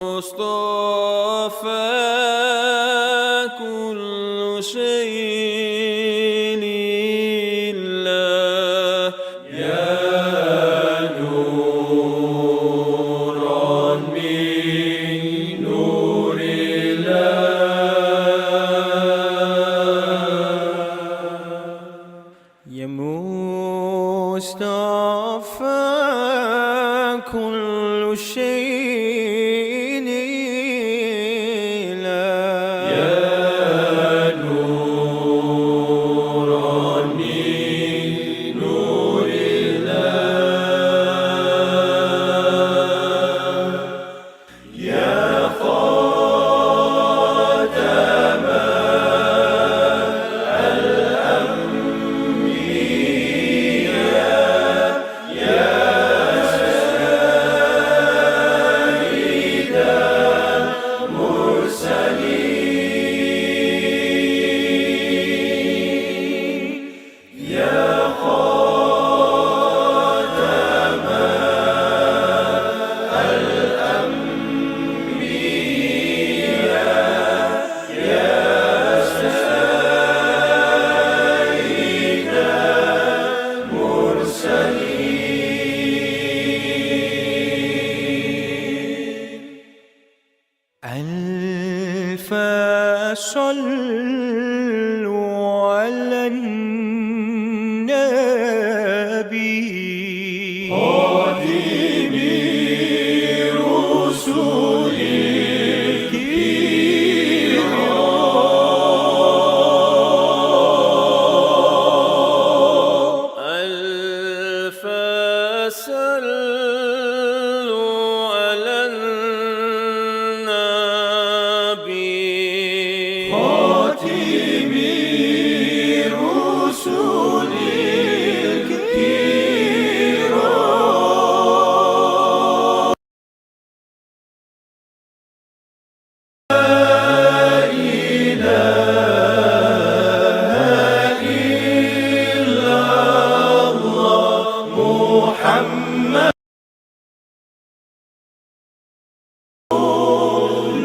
مصطفى كل شيء لله يا نورا من نور الله يا مصطفى كل شيء لله يا نورا من نور الله يا خاتم الأنبياء يا سيد المرسلين يا خاتم الأنبياء يا سيد المرسلين ألف صلوا على النبي خاتم رسل الكرام ألف صلوا على النبي خاتم رسل الكرام لا إله إلا الله محمد رسول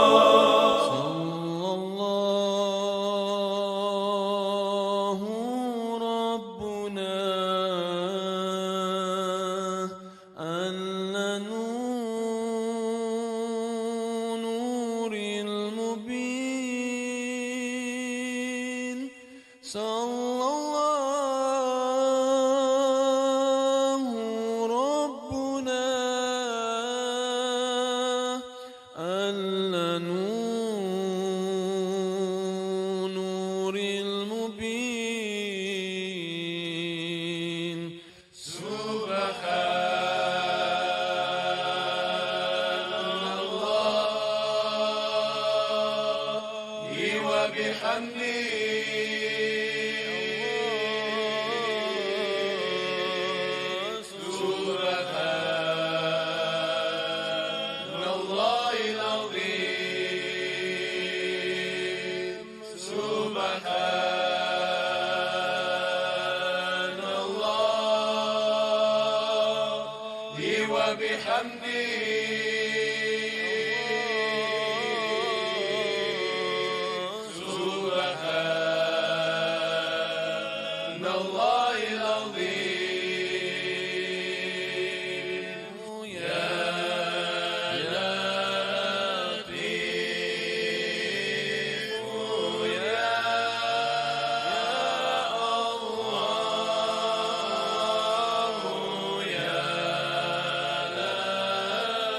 الله صلى الله ربنا على نور المبين صلى الله ربنا على نور المبين سبحان الله وبحمده سبحان الله العظيم سبحان الله وبحمده سبحان الله العظيم يا لطيف يا الله يا لطيف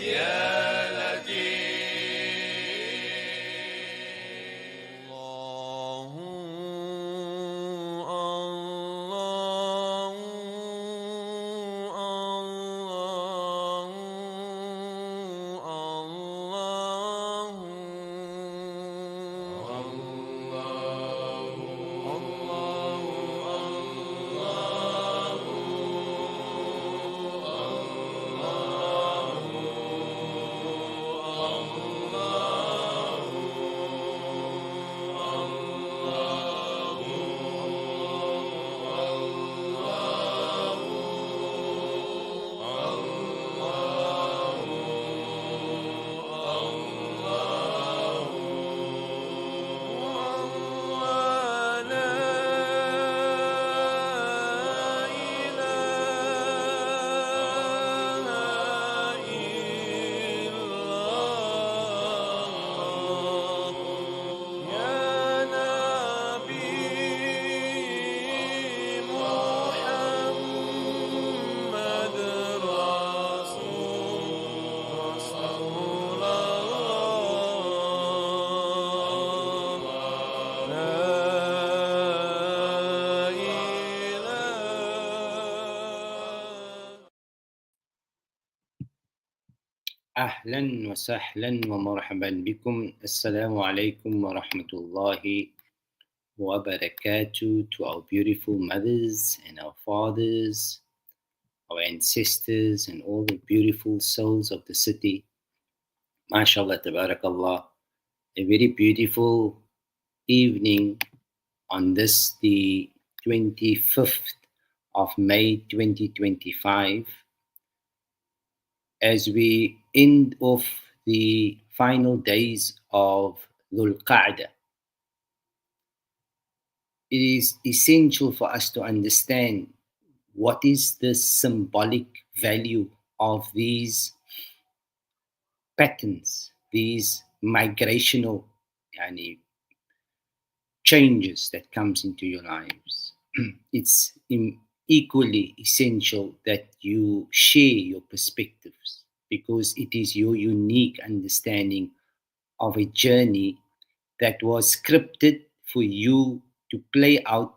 يا لطيف الله الله الله أهلا وسهلا ومرحبا بكم. السلام عليكم ورحمة الله وbarakatuh to our beautiful mothers and our fathers, our ancestors, and all the beautiful souls of the city. MashaAllah, tabarakallah. A very beautiful evening on this, the 25th of May 2025, as we end off the final days of Dhul Qa'dah. It is essential for us to understand what is the symbolic value of these patterns, these migrational yani, changes that comes into your lives. It's equally essential that you share your perspectives because it is your unique understanding of a journey that was scripted for you to play out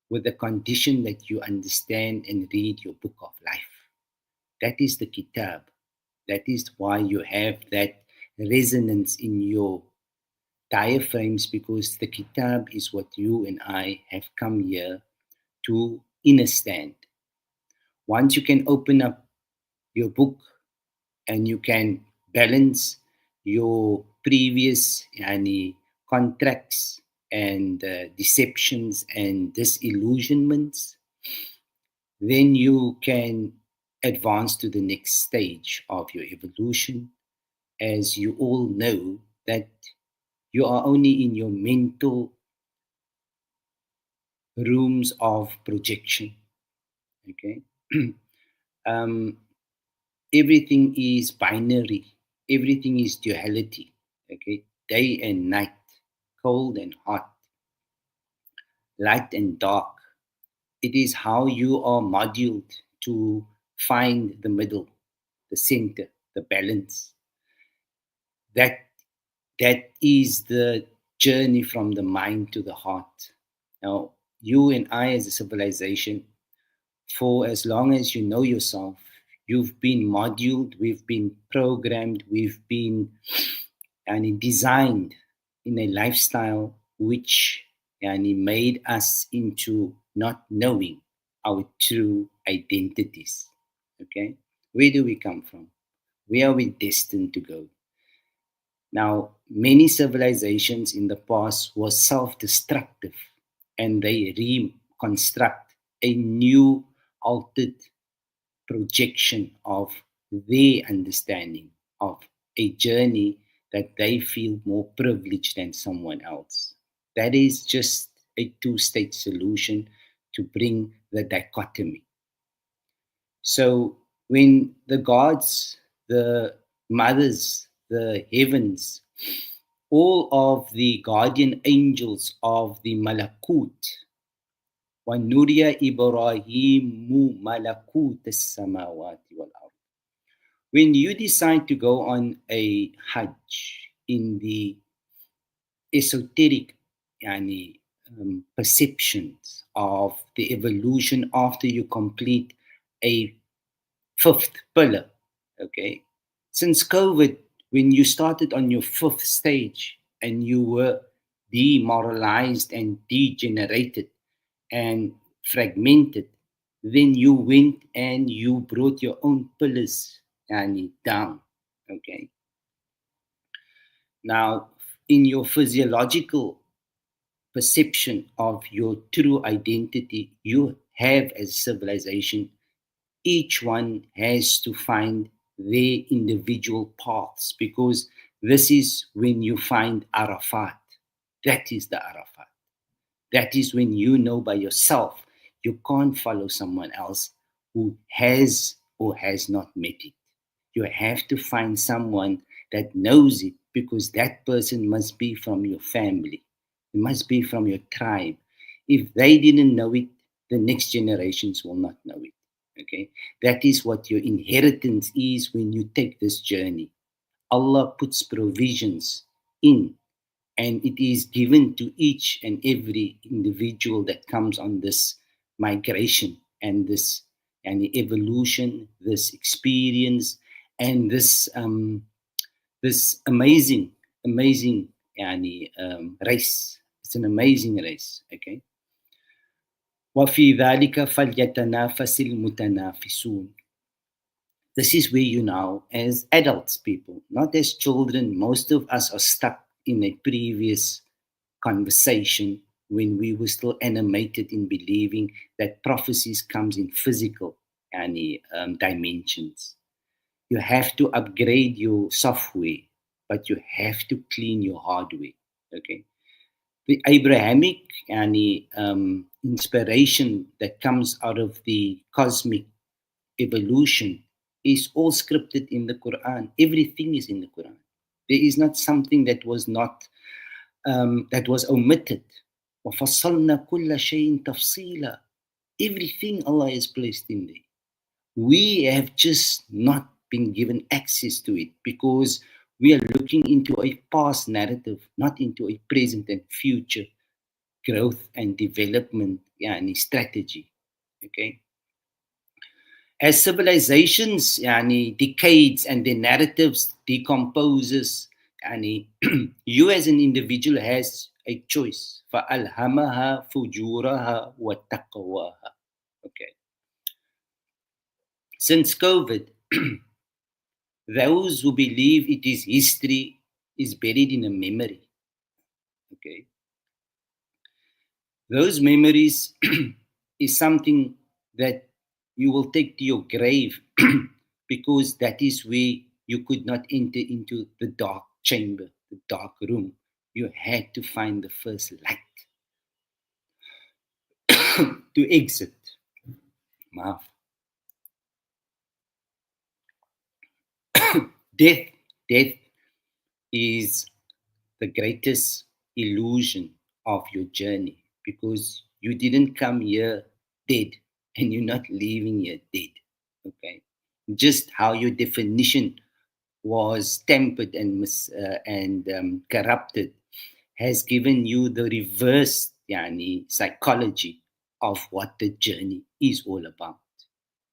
with the condition that you understand and read your book of life. That is the kitab. That is why you have that resonance in your diaphragms, because the kitab is what you and I have come here to understand. Once you can open up your book and you can balance your previous contracts and deceptions and disillusionments, then you can advance to the next stage of your evolution. As you all know, that you are only in your mental rooms of projection. Okay. um, Everything is binary, everything is duality. Okay, day and night, cold and hot, light and dark. It is how you are modeled to find the middle, the center, the balance. That is the journey from the mind to the heart. Now, you and I, as a civilization, for as long as you know yourself, you've been modeled, we've been programmed, we've been designed in a lifestyle which made us into not knowing our true identities. Okay, where do we come from? Where are we destined to go? Now, many civilizations in the past were self-destructive, and they reconstruct a new, altered projection of their understanding of a journey that they feel more privileged than someone else. That is just a two-stage solution to bring the dichotomy. So when the gods, the mothers, the heavens, all of the guardian angels of the Malakut, وَنُرِيَ إِبْرَاهِيمُ مَلَكُوتَ السَّمَاوَاتِ وَالْأَرْضِ, When you decide to go on a Hajj in the esoteric yani, perceptions of the evolution after you complete a fifth pillar, okay? Since COVID, when you started on your fifth stage and you were demoralized and degenerated and fragmented, then you went and you brought your own pillars yani, down, okay? Now, in your physiological perception of your true identity you have as a civilization, each one has to find their individual paths because this is when you find Arafat. That is the Arafat. That is when you know by yourself you can't follow someone else who has or has not met it. You have to find someone that knows it because that person must be from your family. It must be from your tribe. If they didn't know it, the next generations will not know it. Okay? That is what your inheritance is when you take this journey. Allah puts provisions in and it is given to each and every individual that comes on this migration and this and the evolution, this experience, and this amazing race. It's an amazing race. Okay. وفي ذلك فليتنافس المتنافسون. This is where you now, as adults, people, not as children, most of us are stuck in a previous conversation when we were still animated in believing that prophecies comes in physical dimensions. You have to upgrade your software, but you have to clean your hardware. Okay. The Abrahamic inspiration that comes out of the cosmic evolution is all scripted in the Quran. Everything is in the Quran. There is not something that was omitted. وَفَصَّلْنَا كُلَّ شَيْءٍ تَفْصِيلًا. Everything Allah has placed in there. We have just not been given access to it because we are looking into a past narrative, not into a present and future growth and development strategy. Okay. As civilizations decades and their narratives decomposes, you as an individual has a choice. فَأَلْهَمَهَا فُجُورَهَا وَتَقْوَاهَا. Okay. Since COVID, those who believe it is history is buried in a memory. Okay. Those memories is something that you will take to your grave because that is where you could not enter into the dark chamber, the dark room. You had to find the first light to exit. Maaf. Death is the greatest illusion of your journey because you didn't come here dead and you're not leaving here dead. Okay, just how your definition was tempered and corrupted has given you the reverse psychology of what the journey is all about,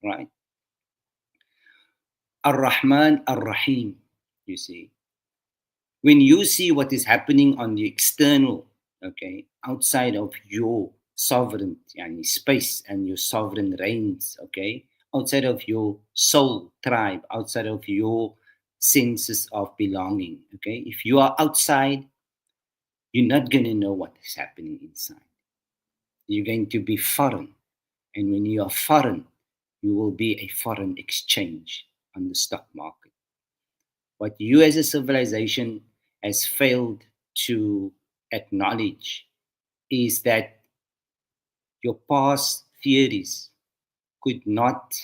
right? Ar-Rahman Ar-Rahim, you see. When you see what is happening on the external, okay, outside of your sovereign space and your sovereign reigns, okay, outside of your soul tribe, outside of your senses of belonging, okay, if you are outside, you're not going to know what is happening inside. You're going to be foreign. And when you are foreign, you will be a foreign exchange on the stock market. What you as a civilization has failed to acknowledge is that your past theories could not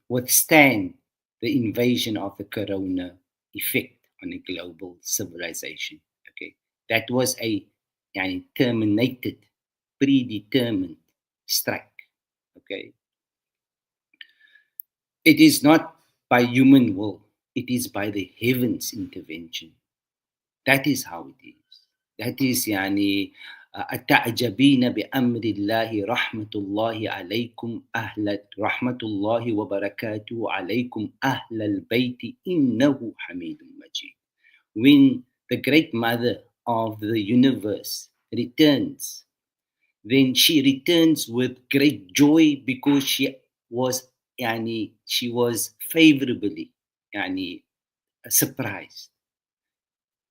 withstand the invasion of the corona effect on a global civilization. Okay, that was a terminated, predetermined strike. Okay, It is not by human will, it is by the heavens intervention. That is how it is. That is يعني أتعجبين بأمر الله رحمة الله عليكم أهل رحمة الله وبركاته عليكم أهل البيت إنه حميد مجيد. When the great mother of the universe returns, then she returns with great joy because was she was favorably يعني surprised.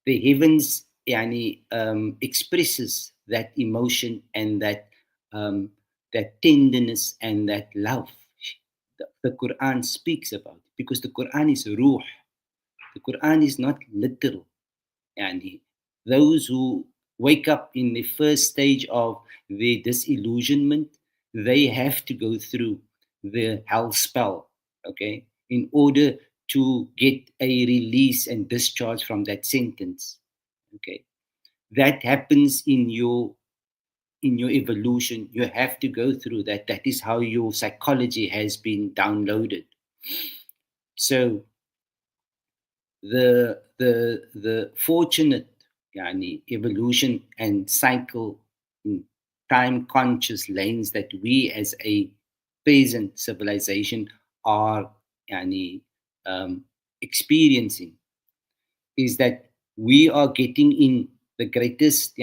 The heavens expresses that emotion and um, that tenderness and that love. The Quran speaks about it because the Quran is ruh. The Quran is not literal. And those who wake up in the first stage of their disillusionment, they have to go through the hell spell, okay, in order to get a release and discharge from that sentence. Okay, that happens in your evolution. You have to go through that. That is how your psychology has been downloaded. So the fortunate evolution and cycle in time conscious lanes that we as a present civilization are um, experiencing is that we are getting in the greatest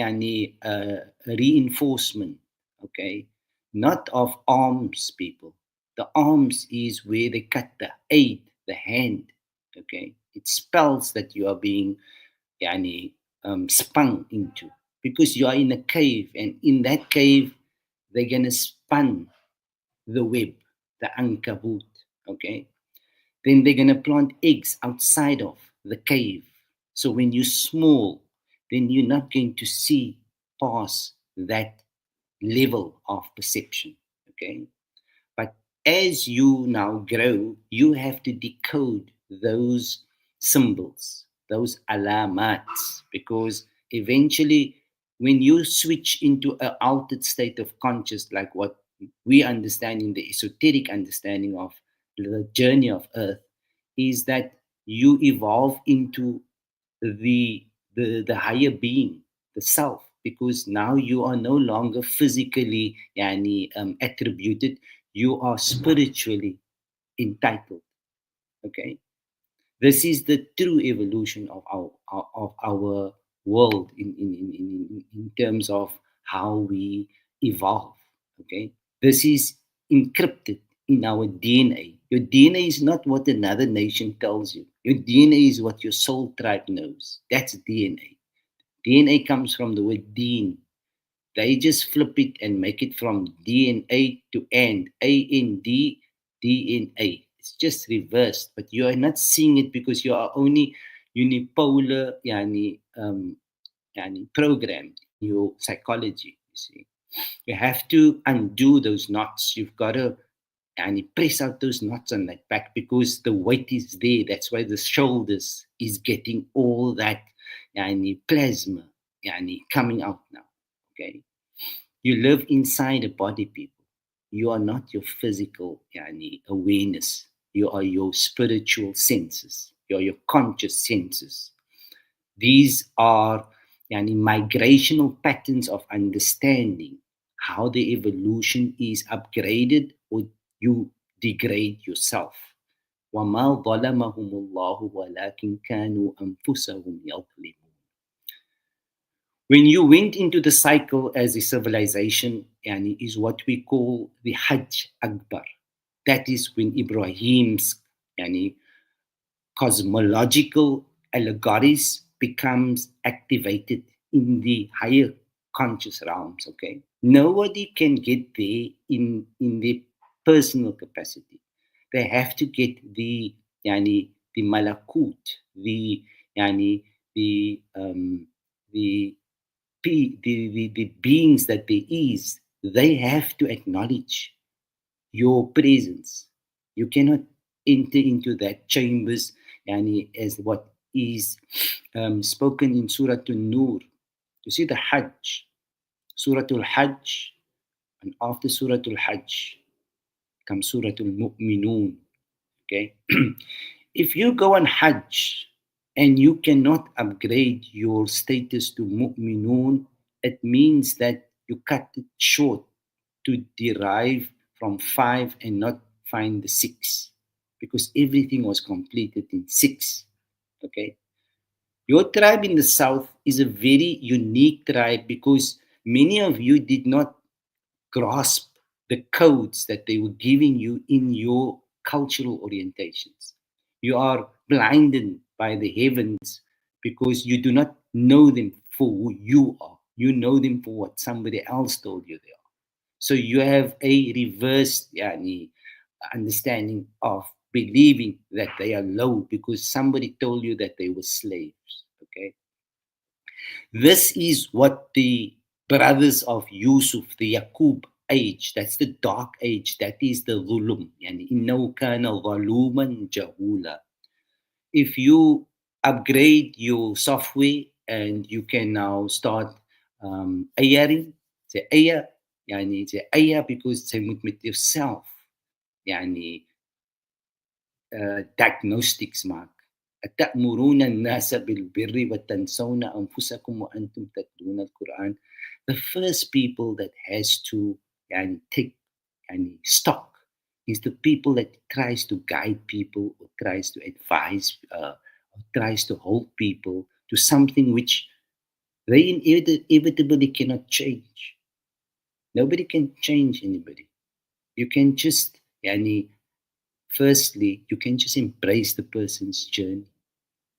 reinforcement, okay, not of arms, people. The arms is where they cut the aid, the hand, okay. It spells that you are being yani, spun into because you are in a cave, and in that cave they're gonna spun the web, the ankabut, okay. Then they're going to plant eggs outside of the cave. So when you're small, then you're not going to see past that level of perception. Okay. But as you now grow, you have to decode those symbols, those alamats, because eventually, when you switch into an altered state of conscious, like what we understand in the esoteric understanding of the journey of Earth, is that you evolve into the the higher being, the self, because now you are no longer physically attributed, you are spiritually entitled. Okay, this is the true evolution of our world in terms of how we evolve. Okay, this is encrypted in our DNA. Your DNA is not what another nation tells you. Your DNA is what your soul tribe knows. That's DNA. DNA comes from the word deen. They just flip it and make it from DNA to AND, AND, DNA. It's just reversed, but you are not seeing it because you are only unipolar programmed in your psychology. You see, you have to undo those knots. You've got to press out those knots on that back because the weight is there. That's why the shoulders is getting all that plasma coming out now. Okay, you live inside a body, people. You are not your physical awareness. You are your spiritual senses. You are your conscious senses. These are migrational patterns of understanding how the evolution is upgraded or you degrade yourself. وَمَا ظَلَمَهُمُ اللَّهُ وَلَكِنْ كَانُوا أَنفُسَهُمْ يَظْلِمُونَ. When you went into the cycle as a civilization, is what we call the Hajj Akbar. That is when Ibrahim's cosmological allegories becomes activated in the higher conscious realms. Okay, nobody can get there in their personal capacity. They have to get the malakut, yani the the the beings that there is. They have to acknowledge your presence. You cannot enter into that chambers and as what is spoken in Surah An-Nur. You see the Hajj, Surah Al-Hajj, and after Surah Al-Hajj comes Surah Al-Mu'minun. Okay. If you go on Hajj and you cannot upgrade your status to mu'minun, it means that you cut it short to derive from five and not find the six, because everything was completed in six. Okay. Your tribe in the south is a very unique tribe because many of you did not grasp the codes that they were giving you in your cultural orientations. You are blinded by the heavens because you do not know them for who you are. You know them for what somebody else told you they are. So you have a reversed understanding of believing that they are low because somebody told you that they were slaves. Okay. This is what the brothers of Yusuf, the Yaqub age, that's the dark age, that is the zulum. Yani, إِنَّهُ كَانَ ظَلُومًا جَهُولًا. If you upgrade your software and you can now start ayaring, say ayah, say ayah because say with yourself, yani diagnostics mark. أتأمرون الناس بالبر وتنسون أنفسكم وأنتم تتلون القرآن. The first people that has to take stock is the people that tries to guide people or tries to advise or tries to hold people to something which they inevitably cannot change. Nobody can change anybody. You can just firstly, you can just embrace the person's journey,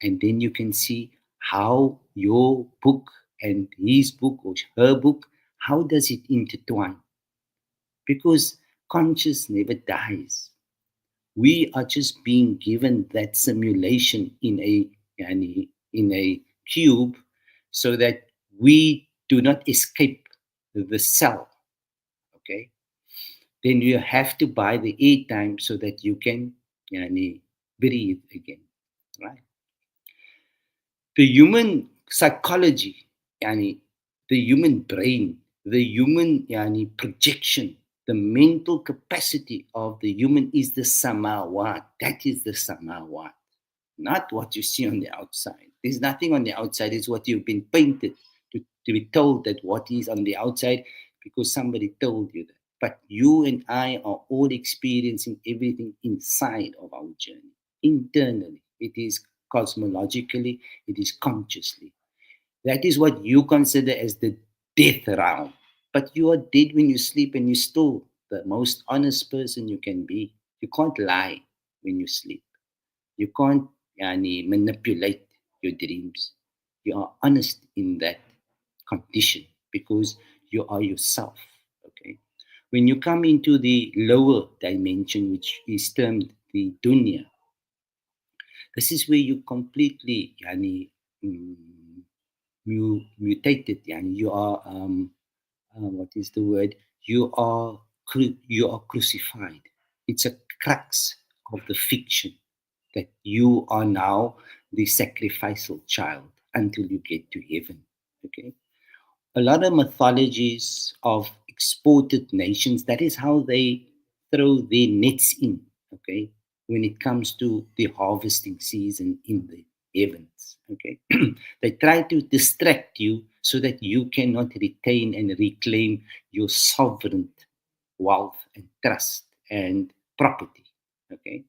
and then you can see how your book and his book or her book, how does it intertwine? Because conscious never dies. We are just being given that simulation in a cube, so that we do not escape the cell. Okay, then you have to buy the airtime so that you can breathe again, right? The human psychology, yani, the human brain, the human projection, the mental capacity of the human is the samawat. That is the samawat, not what you see on the outside. There's nothing on the outside. It's what you've been painted to be told that what is on the outside because somebody told you that. But you and I are all experiencing everything inside of our journey, internally. It is cosmologically, it is consciously. That is what you consider as the death realm. But you are dead when you sleep and you're still the most honest person you can be. You can't lie when you sleep. You can't manipulate your dreams. You are honest in that condition because you are yourself. Okay. When you come into the lower dimension, which is termed the dunya, this is where you completely mm, mutated. You are what is the word? You are crucified. It's a crux of the fiction that you are now the sacrificial child until you get to heaven. Okay. A lot of mythologies of exported nations, that is how they throw their nets in, okay, when it comes to the harvesting season in the heavens. Okay. They try to distract you so that you cannot retain and reclaim your sovereign wealth and trust and property. Okay.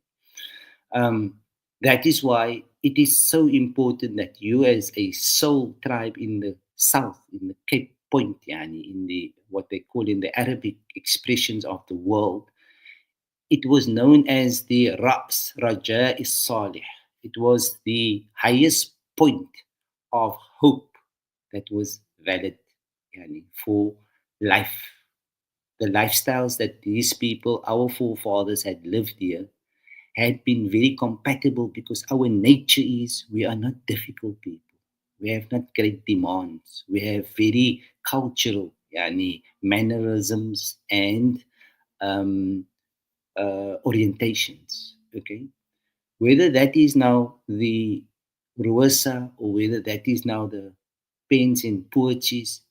Um, that is why it is so important that you, as a soul tribe in the south, in the Cape Point, in the what they call in the Arabic expressions of the world, it was known as the Ra's Raja is Salih. It was the highest point of hope that was valid for life. The lifestyles that these people, our forefathers, had lived here had been very compatible because our nature is we are not difficult people. We have not great demands. We have very cultural mannerisms and um, orientations. Okay, whether that is now the Ruasa or whether that is now the pens and poetries,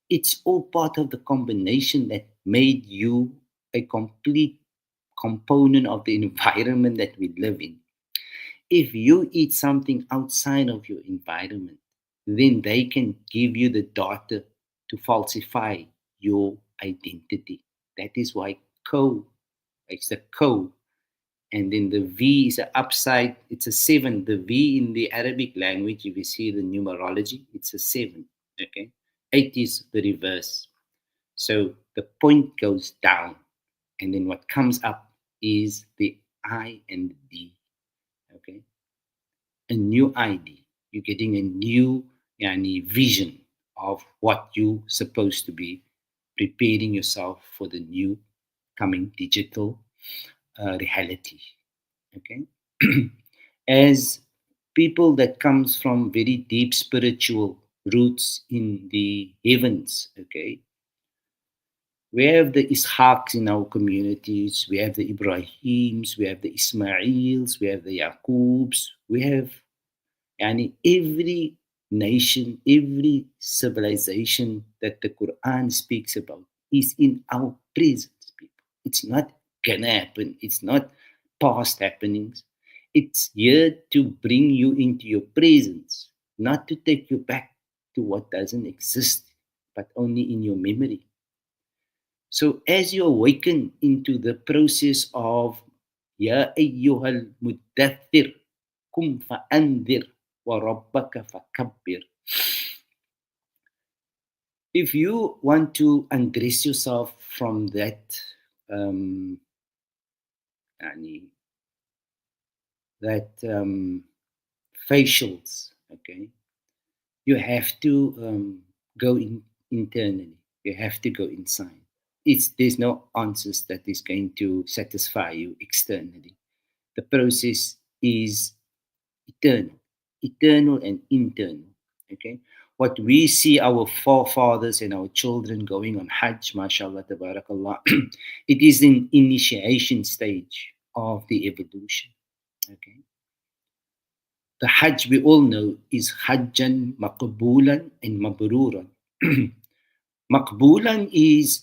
it's all part of the combination that made you a complete component of the environment that we live in. If you eat something outside of your environment, then they can give you the data to falsify your identity. That is why co, it's a co, and then the V is a upside, it's a seven. The V in the Arabic language, if you see the numerology, it's a seven. Okay, eight is the reverse. So the point goes down, and then what comes up is the I and the D. Okay, a new ID. You're getting a new vision of what you're supposed to be, preparing yourself for the new coming digital reality. Okay, as people that comes from very deep spiritual roots in the heavens. Okay, we have the Ishaqs in our communities, we have the Ibrahims, we have the Ismails, we have the Yaqubs, we have and every nation, every civilization that the Quran speaks about is in our presence, people. It's not gonna happen, it's not past happenings. It's here to bring you into your presence, not to take you back to what doesn't exist, but only in your memory. So as you awaken into the process of Ya ayyuhal muddathir kum fa'andir wa rabbaka fakabbir. If you want to undress yourself from that um, يعني, that facials, okay, you have to go in internally. You have to go inside. There's no answers that is going to satisfy you externally. The process is eternal, eternal and internal. Okay, what we see our forefathers and our children going on Hajj, mashallah, tabarakallah, it is an initiation stage of the evolution. Okay, the Hajj we all know is Hajjan maqbulan and mabruran. Maqbulan is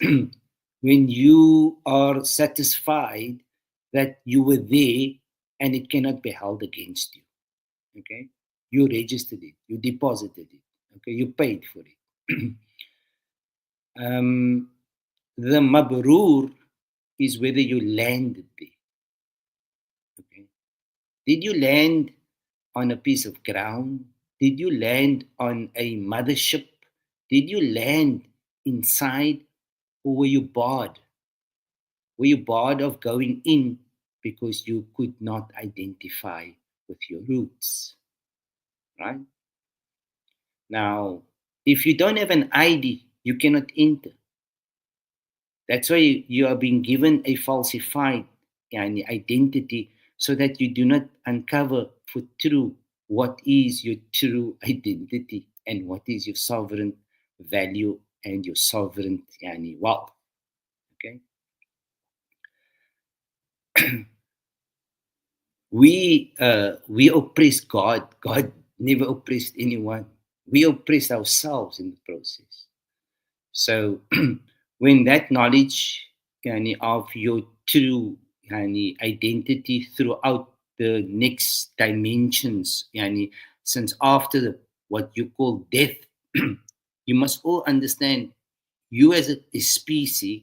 when you are satisfied that you were there and it cannot be held against you. Okay, you registered it, you deposited it, okay, you paid for it. um, the mabrur is whether you landed there. Okay, did you land on a piece of ground? Did you land on a mothership? Did you land inside, or were you barred? Were you barred of going in because you could not identify with your roots? Right? Now, if you don't have an ID, you cannot enter. That's why you are being given a falsified identity so that you do not uncover for true what is your true identity and what is your sovereign value and your sovereign wealth. Okay, we oppress God. God never oppressed anyone. We oppress ourselves in the process. So when that knowledge of your true identity throughout the next dimensions, since after what you call death, you must all understand you as a species,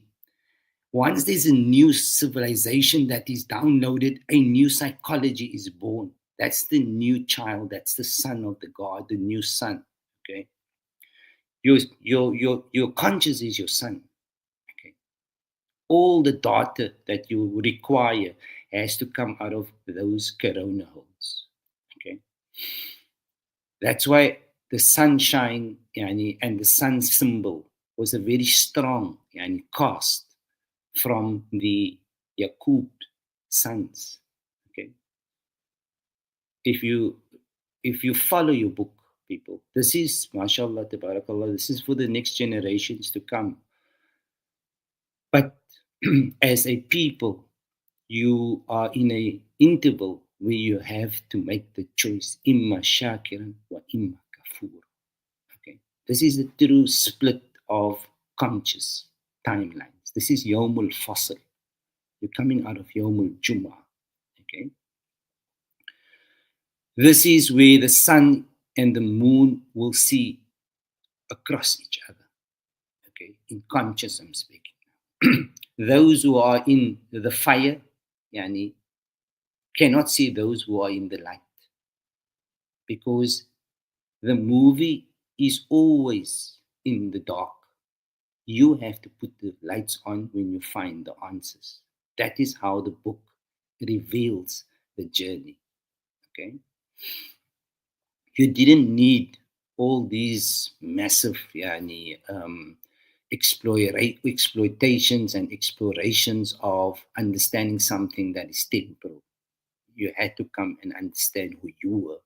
once there's a new civilization that is downloaded, a new psychology is born. That's the new child, that's the son of the God, the new son. Okay. Your conscious is your son. Okay. All the data that you require has to come out of those corona holes. Okay. That's why the sunshine and the sun symbol was a very strong cast from the Yaqub sons. Okay. If you follow your book, people, this is mashallah tabarakallah, this is for the next generations to come. But as a people, you are in a interval where you have to make the choice, imma shakiran wa imma kafur. Okay, this is the true split of conscious timelines. This is yawmul fasl. You're coming out of Yomul Jum'ah. Okay. This is where the sun and the moon will see across each other. Okay. In conscious, I'm speaking. Those who are in the fire, yani, cannot see those who are in the light, because the movie is always in the dark. You have to put the lights on when you find the answers. That is how the book reveals the journey. Okay. You didn't need all these massive exploitations and explorations of understanding something that is temporal. You had to come and understand who you were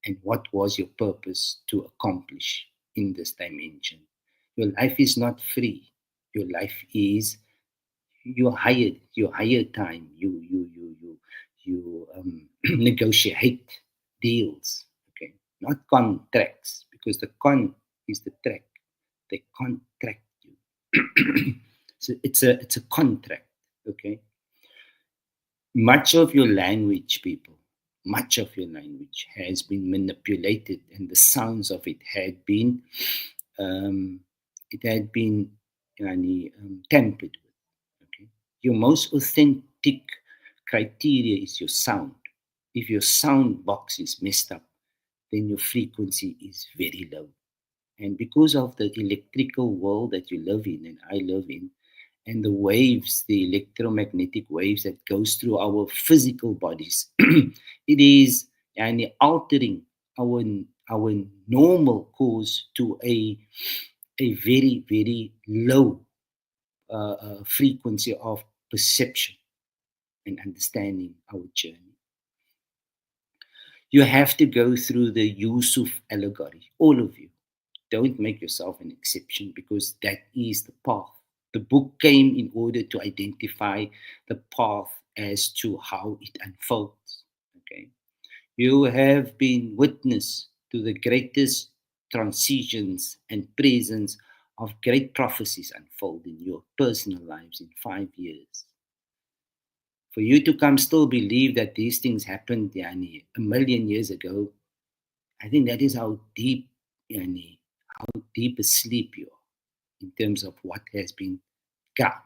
and what was your purpose to accomplish in this dimension. Your life is not free. Your life is your higher time. You negotiate deals. Okay, not contracts, because the con is the track. They contract you. So it's a contract. Okay, much of your language, people, much of your language has been manipulated, and the sounds of it um, had been tampered with. Okay, your most authentic criteria is your sound. If your sound box is messed up, then your frequency is very low. And because of the electrical world that you live in and I live in, and the waves, the electromagnetic waves that goes through our physical bodies, it is altering our our normal course to a very very low frequency of perception and understanding our journey. You have to go through the Yusuf allegory, all of you. Don't make yourself an exception, because that is the path. The book came in order to identify the path as to how it unfolds. Okay. You have been witness to the greatest transitions and presence of great prophecies unfold in your personal lives in 5 years. For you to come still believe that these things happened a million years ago, I think that is how deep, how deep asleep you are in terms of what has been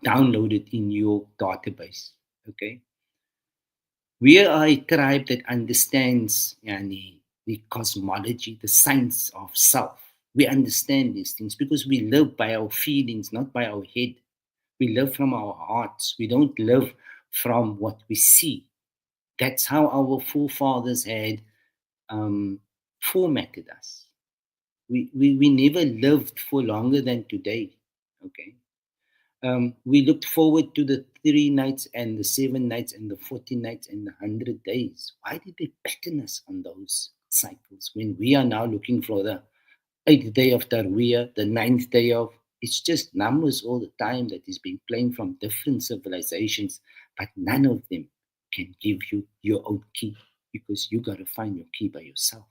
downloaded in your database. Okay, we are a tribe that understands the cosmology, the science of self. We understand these things because we live by our feelings, not by our head. We live from our hearts. We don't live from what we see. That's how our forefathers had formatted us. We never lived for longer than today. Okay. We looked forward to the 3 nights and the 7 nights and the 40 nights and the 100 days. Why did they pattern us on those cycles when we are now looking for the 8th day of Tarwiyah, the 9th day of? It's just numbers all the time that is being playing from different civilizations, but none of them can give you your own key, because you got to find your key by yourself.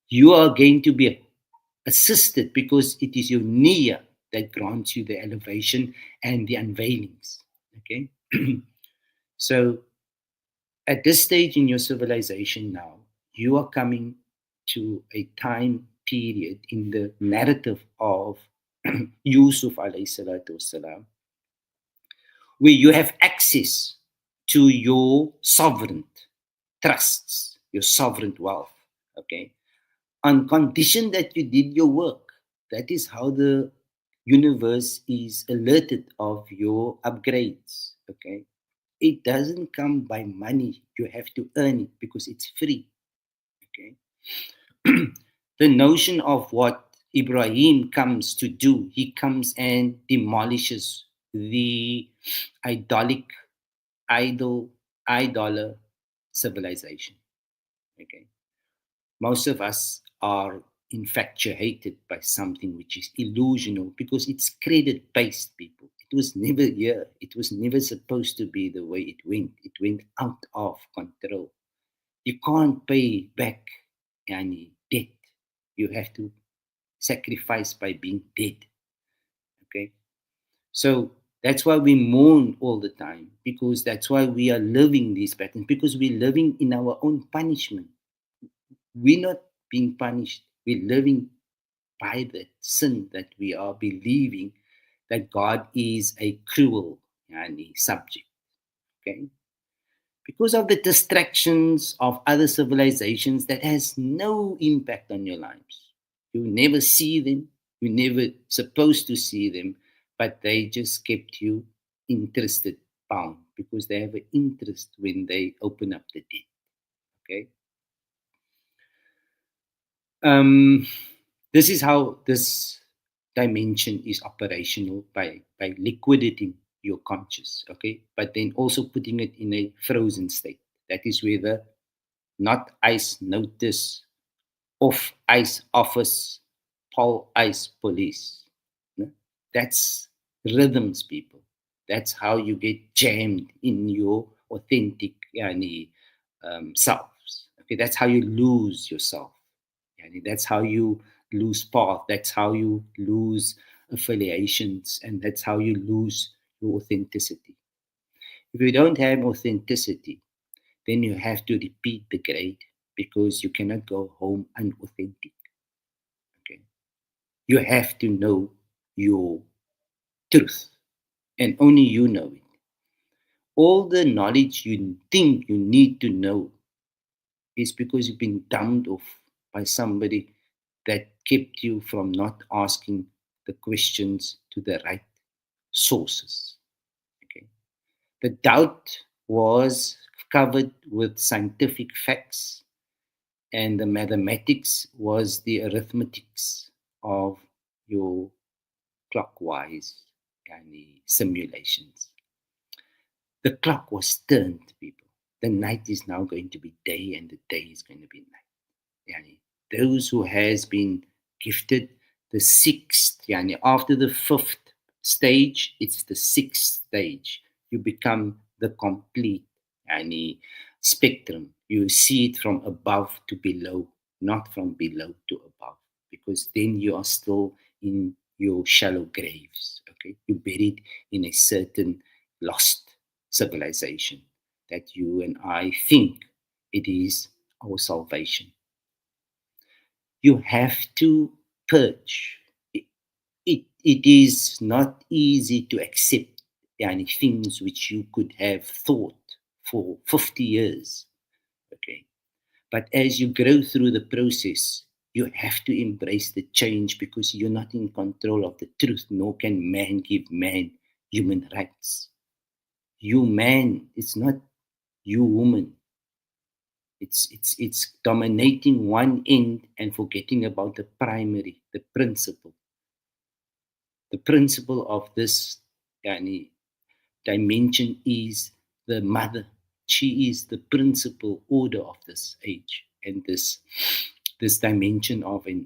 You are going to be assisted because it is your niyyah that grants you the elevation and the unveilings. Okay? So at this stage in your civilization now, you are coming to a time period in the narrative of Yusuf alayhi salatu wasalam, where you have access to your sovereign trusts, your sovereign wealth. Okay? On condition that you did your work. That is how the universe is alerted of your upgrades. Okay, it doesn't come by money. You have to earn it because it's free. Okay, the notion of what Ibrahim comes to do, he comes and demolishes the idolic, idoler civilization. Okay, most of us are infatuated by something which is illusional because it's credit based, people. It was never here. It was never supposed to be the way it went. It went out of control. You can't pay back any debt. You have to sacrifice by being dead. Okay? So That's why we mourn all the time, because that's why we are living these patterns, because we're living in our own punishment. We're not being punished, we're living by that sin that we are believing that God is a cruel subject. Okay? Because of the distractions of other civilizations that has no impact on your lives. You never see them, you never supposed to see them, but they just kept you interested, bound, because they have an interest when they open up the dead. Okay. Um, this is how this dimension is operational by liquidating your conscious, okay, but then also putting it in a frozen state. That is where the not ice notice, off ice office, Paul ice police. No? That's rhythms, people. That's how you get jammed in your authentic selves. Okay, that's how you lose yourself. That's how you lose path. That's how you lose affiliations, and that's how you lose your authenticity. If you don't have authenticity, then you have to repeat the grade, because you cannot go home unauthentic. Okay, you have to know your truth, and only you know it. All the knowledge you think you need to know is because you've been dumped off by somebody that kept you from not asking the questions to the right sources. Okay, the doubt was covered with scientific facts, and the mathematics was the arithmetics of your clockwise simulations. The clock was turned, people. The night is now going to be day, and the day is going to be night. Yani, those who has been gifted the sixth, after the fifth stage, it's the sixth stage. You become the complete spectrum. You see it from above to below, not from below to above, because then you are still in your shallow graves. Okay, you're buried in a certain lost civilization that you and I think it is our salvation. You have to purge. It is not easy to accept things which you could have thought for 50 years. Okay. But as you grow through the process, you have to embrace the change, because you're not in control of the truth, nor can man give man human rights. You man, it's not you woman. It's dominating one end and forgetting about the primary, the principle. The principle of this yani, dimension is the mother. She is the principal order of this age and this dimension of a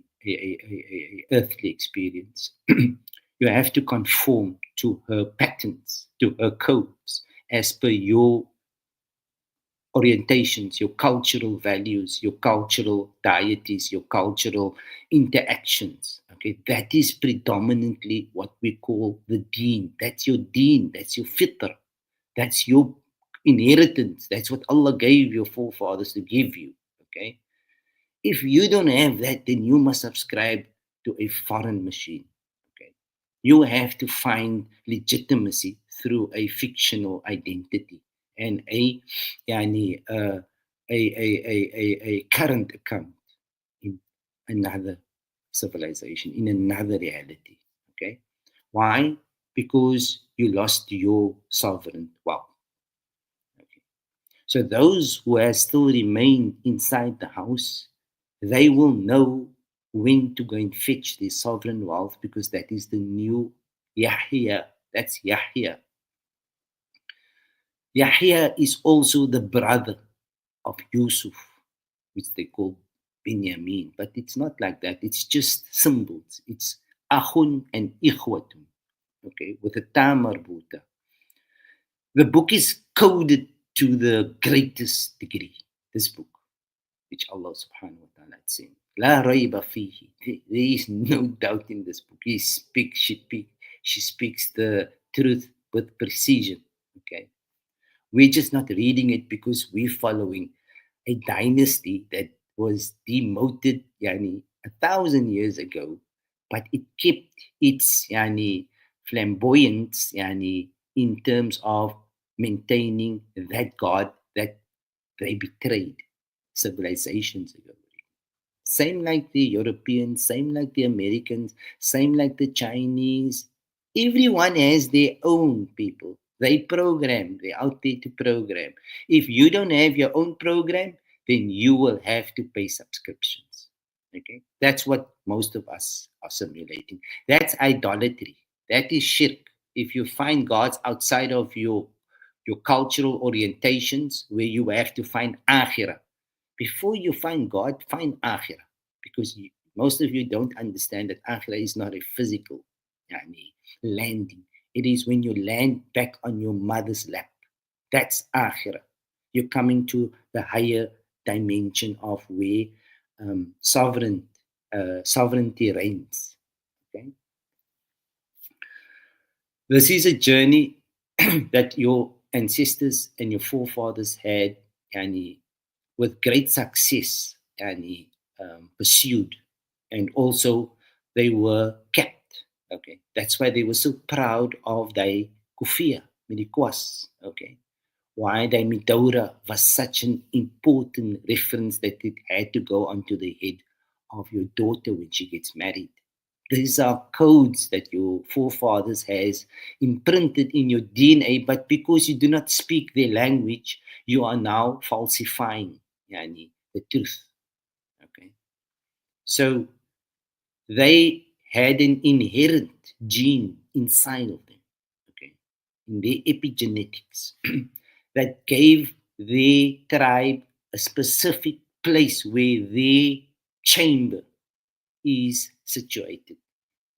earthly experience. You have to conform to her patterns, to her codes, as per your orientations, your cultural values, your cultural deities, your cultural interactions. Okay, that is predominantly what we call the deen. That's your deen, that's your fitr, that's your inheritance. That's what Allah gave your forefathers to give you. Okay, if you don't have that, then you must subscribe to a foreign machine. Okay, you have to find legitimacy through a fictional identity and yani, a current account in another civilization, in another reality. Okay, why? Because you lost your sovereign wealth. Okay. So those who have still remained inside the house, they will know when to go and fetch the sovereign wealth, because that is the new Yahya. That's Yahya. Yahya is also the brother of Yusuf, which they call Binyamin. But it's not like that. It's just symbols. It's Ahun and Ikhwatun, okay, with a ta marbuta. The book is coded to the greatest degree, this book, which Allah subhanahu wa ta'ala had sent. La rayba fihi. There is no doubt in this book. She speaks the truth with precision. Okay, we're just not reading it because we're following a dynasty that was demoted, yani, 1,000 years ago, but it kept its, yani, flamboyance, yani, in terms of maintaining that God that they betrayed civilizations ago. Same like the Europeans, same like the Americans, same like the Chinese. Everyone has their own people. They program, they're out there to program. If you don't have your own program, then you will have to pay subscriptions. Okay? That's what most of us are simulating. That's idolatry. That is shirk. If you find gods outside of your cultural orientations where you have to find akhirah, before you find God, find akhirah. Because most of you don't understand that akhirah is not a physical, yani, landing. It is when you land back on your mother's lap. That's akhirah. You're coming to the higher dimension of where sovereignty reigns. Okay? This is a journey that your ancestors and your forefathers had, yani, with great success, and pursued, and also they were kept. Okay, that's why they were so proud of their kufia, medikwas. Okay, why their midora was such an important reference that it had to go onto the head of your daughter when she gets married. These are codes that your forefathers has imprinted in your DNA, but because you do not speak their language, you are now falsifying, yani, the truth. Okay, so they had an inherent gene inside of them. Okay, in their epigenetics that gave their tribe a specific place where their chamber is situated.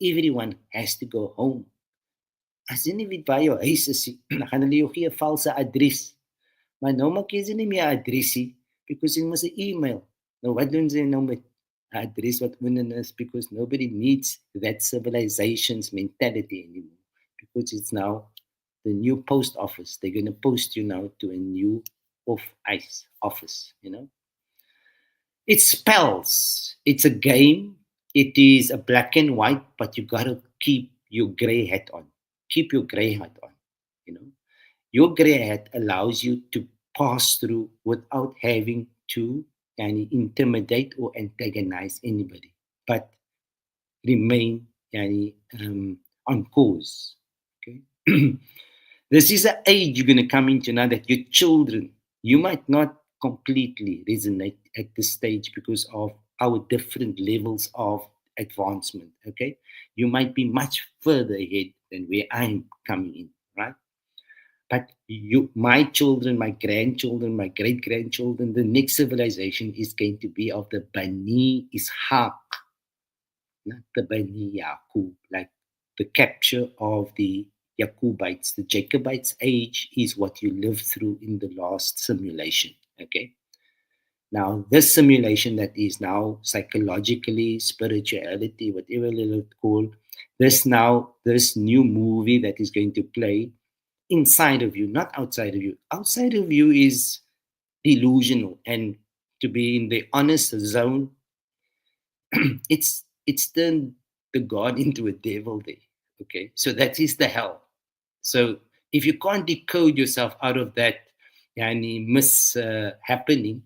Everyone has to go home. As in weet waar jou huis is, dan gaan hulle jou gee 'n valse adres. Maar nou maak jy nie meer 'n adresie because jy mos 'n email. Nou wat doen jy nou met 'n adres wat min is, because nobody needs that civilization's mentality anymore, because it's now the new post office. They're going to post you now to a new off ice office, you know. It's spells. It's a game. It is a black and white, but you gotta keep your gray hat on. Keep your gray hat on. You know, your gray hat allows you to pass through without having to intimidate or antagonize anybody, but remain on course. Okay. This is an age you're going to come into now that your children, you might not completely resonate at this stage because of our different levels of advancement. Okay. You might be much further ahead than where I'm coming in, right? But you, my children, my grandchildren, my great grandchildren, the next civilization is going to be of the Bani Ishaq, not the Bani Yaqub, like the capture of the Jacobites. The Jacobites' age is what you lived through in the last simulation. Okay. Now, this simulation that is now psychologically, spirituality, whatever you call, this new movie that is going to play inside of you, not outside of you. Outside of you is delusional, and to be in the honest zone, it's turned the God into a devil there. Okay, so that is the hell. So if you can't decode yourself out of that happening,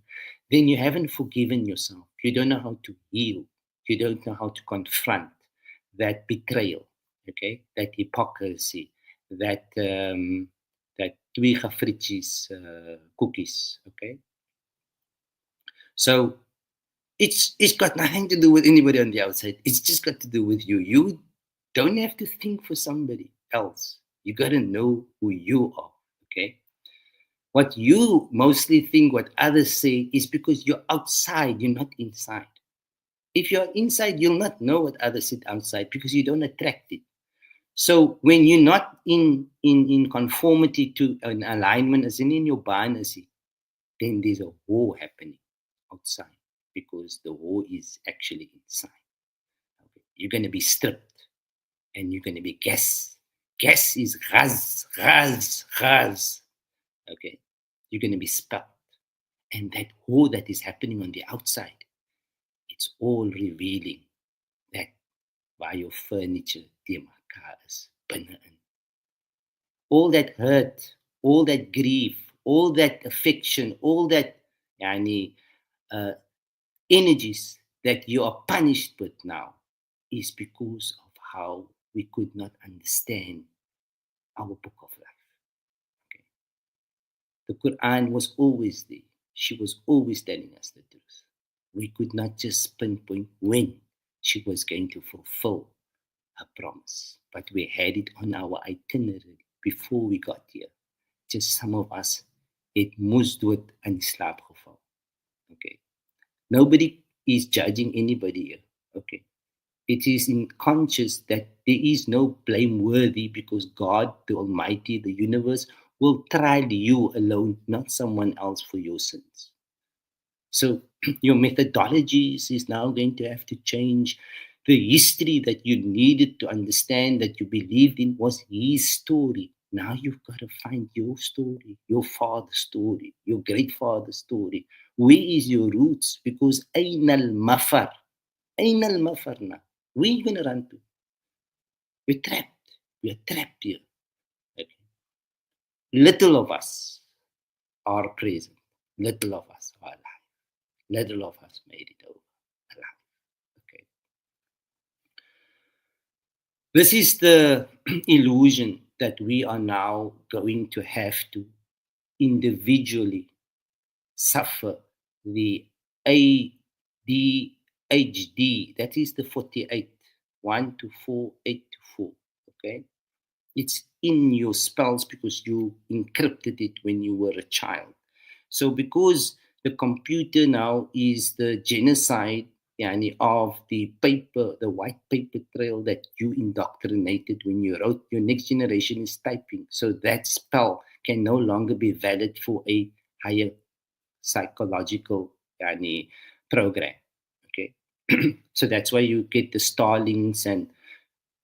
then you haven't forgiven yourself. You don't know how to heal. You don't know how to confront that betrayal. Okay, that hypocrisy, that twee gefritjies cookies. Okay, so it's got nothing to do with anybody on the outside. It's just got to do with you. You don't have to think for somebody else. You got to know who you are. Okay. What you mostly think what others say is because you're outside, you're not inside. If you're inside, you'll not know what others say outside because you don't attract it. So when you're not in conformity to an alignment, as in your binary, then there's a war happening outside because the war is actually inside. Okay. You're going to be stripped and you're going to be gassed Gas is ghaz, ghaz, ghaz. Okay, you're going to be spelled. And that all that is happening on the outside, it's all revealing that by your furniture, dear cars, all that hurt, all that grief, all that affection, all that yani, uh, energies that you are punished with now is because of how we could not understand our book of life. Okay? The Quran was always there. She was always telling us the truth. We could not just pinpoint when she was going to fulfill her promise, but we had it on our itinerary before we got here. Just some of us het moes dood in slaap geval. Okay. Nobody is judging anybody here. Okay. It is in conscious that there is no blameworthy because God, the Almighty, the universe, will trial you alone, not someone else for your sins. So your methodologies is now going to have to change. The history that you needed to understand that you believed in was his story. Now you've got to find your story, your father's story, your great father's story. Where is your roots? Because Ain al Mafar, Ain al Mafar now. Where are you going to run to? We're trapped. We're trapped here. Okay. Little of us are present. Little of us are alive. Little of us made it over alive. Okay. This is the illusion that we are now going to have to individually suffer the ADHD. That is the 48, 1 to 4, 8 to 4. Okay. It's in your spells because you encrypted it when you were a child. So because the computer now is the genocide yani, of the paper, the white paper trail that you indoctrinated when you wrote, your next generation is typing. So that spell can no longer be valid for a higher psychological yani, program. Okay. So that's why you get the Starlings and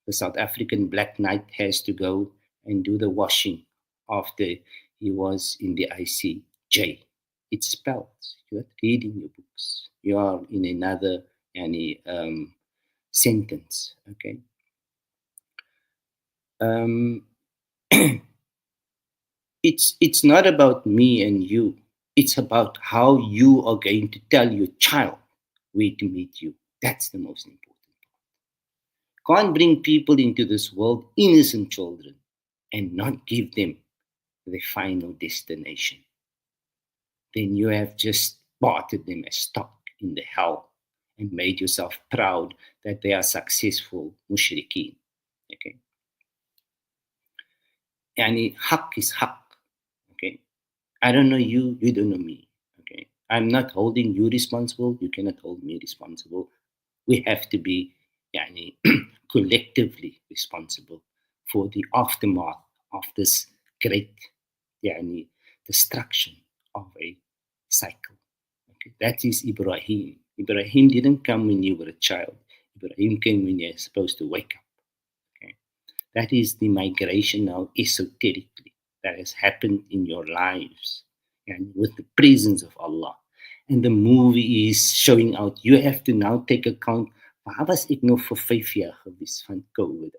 the South African Black Knight has to go and do the washing after he was in the ICJ. It spells. You're not reading your books. You are in another sentence. Okay. Um, it's not about me and you. It's about how you are going to tell your child where to meet you. That's the most important. Can't bring people into this world, innocent children, and not give them the final destination. Then you have just bartered them as stock in the hell and made yourself proud that they are successful mushrikeen. Okay. Yani haq is haq. Okay. I don't know you, you don't know me. Okay. I'm not holding you responsible, you cannot hold me responsible. We have to be yani, collectively responsible for the aftermath of this great yani, destruction of a cycle. Okay? That is Ibrahim. Ibrahim didn't come when you were a child. Ibrahim came when you're supposed to wake up. Okay? That is the migration now esoterically that has happened in your lives and with the presence of Allah. And the movie is showing out. You have to now take account. Waar was ek nog vir 5 jaar gewees van COVID?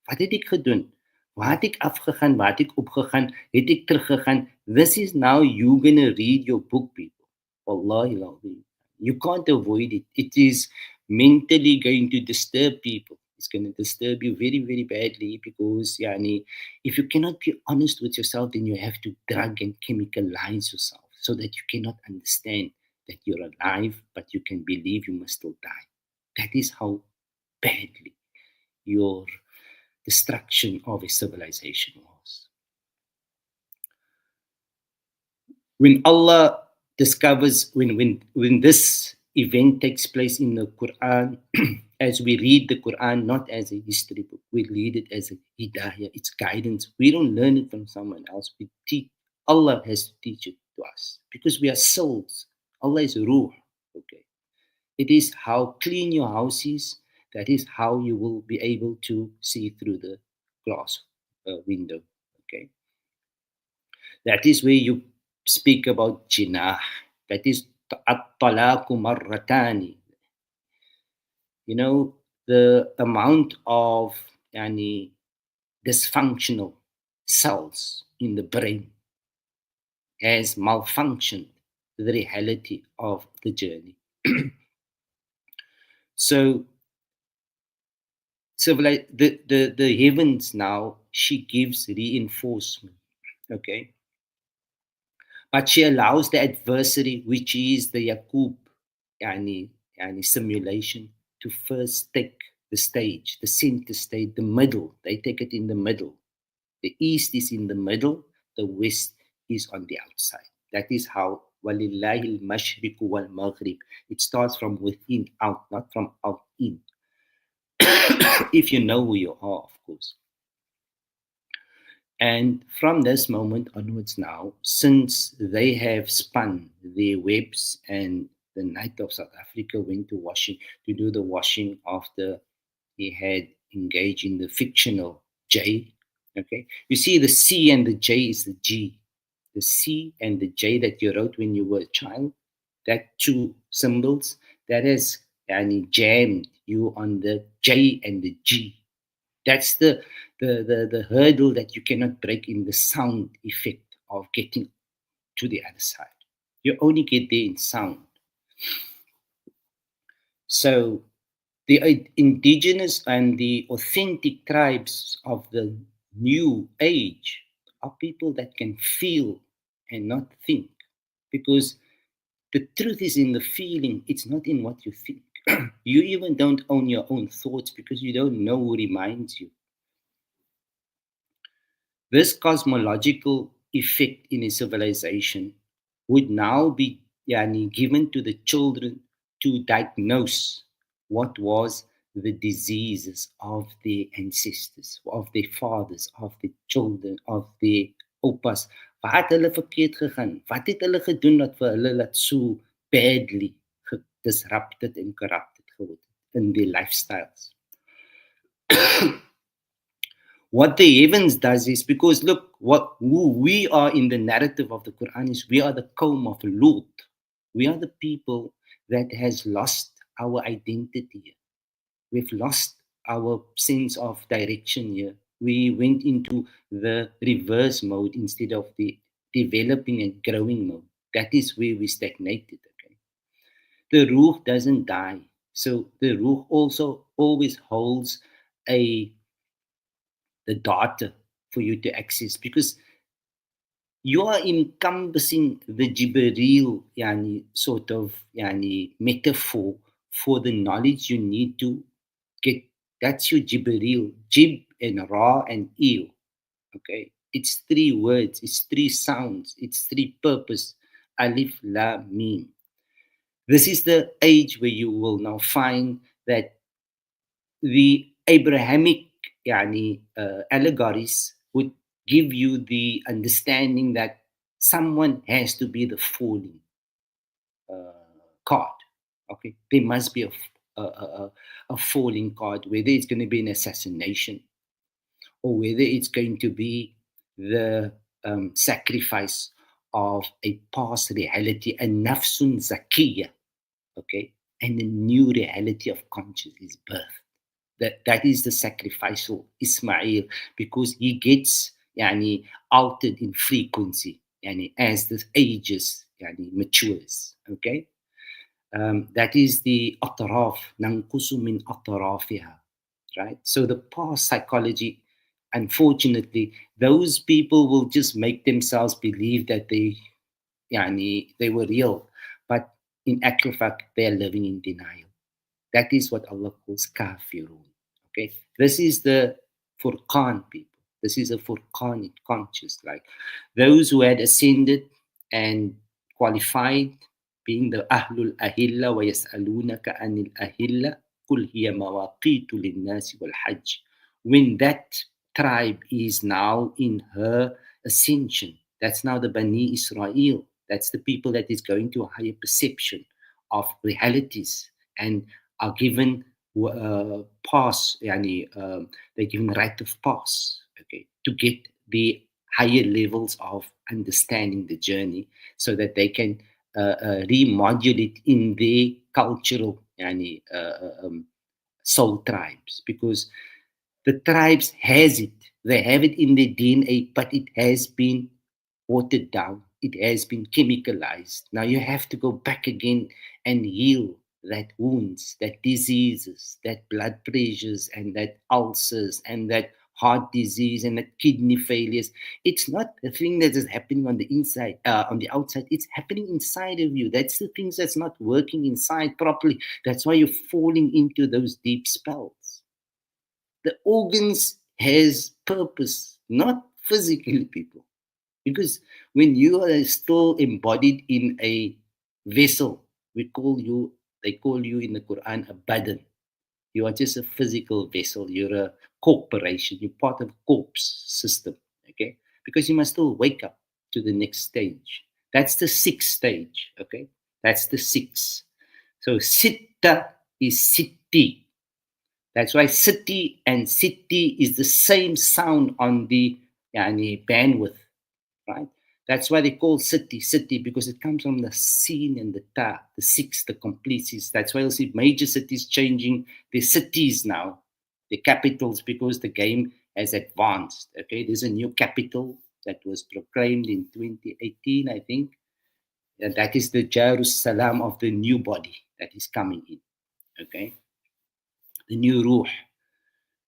Wat het ek gedoen? Waar het ek afgegaan? Waar het ek opgegaan? Het ek teruggegaan? This is now you gonna read your book, people. Wallahi al-Azim. You can't avoid it. It is mentally going to disturb people. It's going to disturb you very, very badly because yani, if you cannot be honest with yourself, then you have to drug and chemicalize yourself so that you cannot understand that you're alive, but you can believe you must still die. That is how badly your destruction of a civilization was. When Allah discovers, when this event takes place in the Quran, as we read the Quran not as a history book, we read it as a hidayah, it's guidance. We don't learn it from someone else. We teach. Allah has to teach it to us because we are souls. Allah is ruh. Okay. It is how clean your house is. That is how you will be able to see through the glass window. Okay, that is where you speak about jinah. That is at-talaku marratani. You know, the amount of yani, dysfunctional cells in the brain has malfunctioned the reality of the journey. So, the heavens now, she gives reinforcement, okay? But she allows the adversary, which is the Yaqub yani, yani simulation, to first take the stage, the center stage, the middle. They take it in the middle. The east is in the middle, the west is on the outside. That is how walillahi al-mashriq wal-maghrib. It starts from within out, not from out in. If you know who you are, of course. And from this moment onwards now, since they have spun their webs and the Knight of South Africa went to do the washing after he had engaged in the fictional J. Okay. You see the C and the J is the G. The C and the J that you wrote when you were a child, that two symbols, that has jammed you on the J and the G. That's the hurdle that you cannot break in the sound effect of getting to the other side. You only get there in sound. So the indigenous and the authentic tribes of the new age are people that can feel and not think, because the truth is in the feeling, it's not in what you think. You even don't own your own thoughts because you don't know who reminds you. This cosmological effect in a civilization would now be given to the children to diagnose what was the diseases of their ancestors, of their fathers, of their children, of their oppas. Wat het hulle verkeerd gegaan? Wat het hulle gedoen dat vir hulle dat so badly disrupted and corrupted geword het in their lifestyles? What the heavens does is, because look, who we are in the narrative of the Quran is, we are the Qawm of Lut. We are the people that has lost our identity here. We've lost our sense of direction here. We went into the reverse mode instead of the developing and growing mode. That is where we stagnated. Okay, the Ruh doesn't die, so the Ruh also always holds the data for you to access, because you are encompassing the Jibreel sort of metaphor for the knowledge you need to get. That's your Jibreel, Jib and Ra and Il. Okay, it's three words, it's three sounds, it's three purpose. Alif, La, Mim. This is the age where you will now find that the Abrahamic allegories would give you the understanding that someone has to be the falling card. Okay, there must be a falling card, whether it's going to be an assassination or whether it's going to be the sacrifice of a past reality, a nafsun zakiyah, okay, and a new reality of consciousness birth. That is the sacrificial Ismail, because he gets altered in frequency as the ages matures. Okay, that is the atraf, nanqusu min atrafiha, right? So the past psychology, unfortunately, those people will just make themselves believe that they were real, but in actual fact they are living in denial. That is what Allah calls kafirun. Okay, this is the Furqan people. This is a Furqanic conscious, like those who had ascended and qualified, being the Ahlul Ahilla wa yas'alunaka anil Ahilla qul hiya mawaqitu lin-nasi wal hajj. When that tribe is now in her ascension, that's now the Bani Israel. That's the people that is going to a higher perception of realities and are given pass, they're given right of pass. okay, to get the higher levels of understanding the journey so that they can remodulate in their cultural soul tribes, because the tribes has it. They have it in their DNA, but it has been watered down. It has been chemicalized. Now you have to go back again and heal that wounds, that diseases, that blood pressures, and that ulcers, and that heart disease, and that kidney failures. It's not a thing that is happening on the inside, on the outside. It's happening inside of you. That's the things that's not working inside properly. That's why you're falling into those deep spells. The organs has purpose, not physically, people. Because when you are still embodied in a vessel, they call you in the Quran a badan. You are just a physical vessel. You're a corporation. You're part of a corpse system. Okay? Because you must still wake up to the next stage. That's the sixth stage. Okay? That's the sixth. So sitta is sitti. That's why city and city is the same sound on the bandwidth, right? That's why they call city city, because it comes from the sin and the ta, the six, the completes. That's why you'll see major cities changing their cities now, the capitals, because the game has advanced. Okay, there's a new capital that was proclaimed in 2018, I think. And that is the Jerusalem of the new body that is coming in. Okay, the new ruh.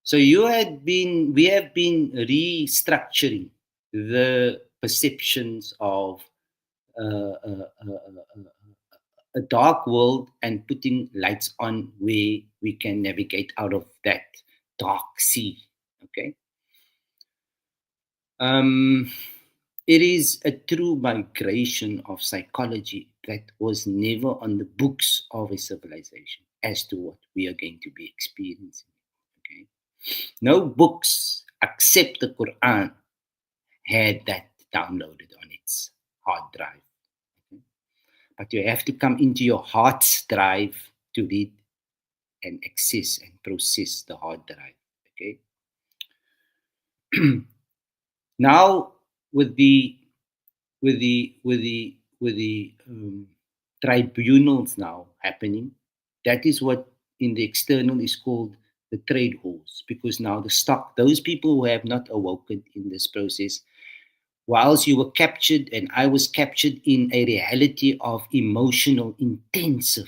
So we have been restructuring the perceptions of a dark world and putting lights on where we can navigate out of that dark sea. Okay. Um, it is a true migration of psychology that was never on the books of a civilization as to what we are going to be experiencing. Okay. No books except the Quran had that downloaded on its hard drive. Okay? But you have to come into your heart's drive to read and access and process the hard drive. Okay. Now with the tribunals now happening, that is what in the external is called the trade wars, because now those people who have not awoken in this process, whilst you were captured and I was captured in a reality of emotional intensive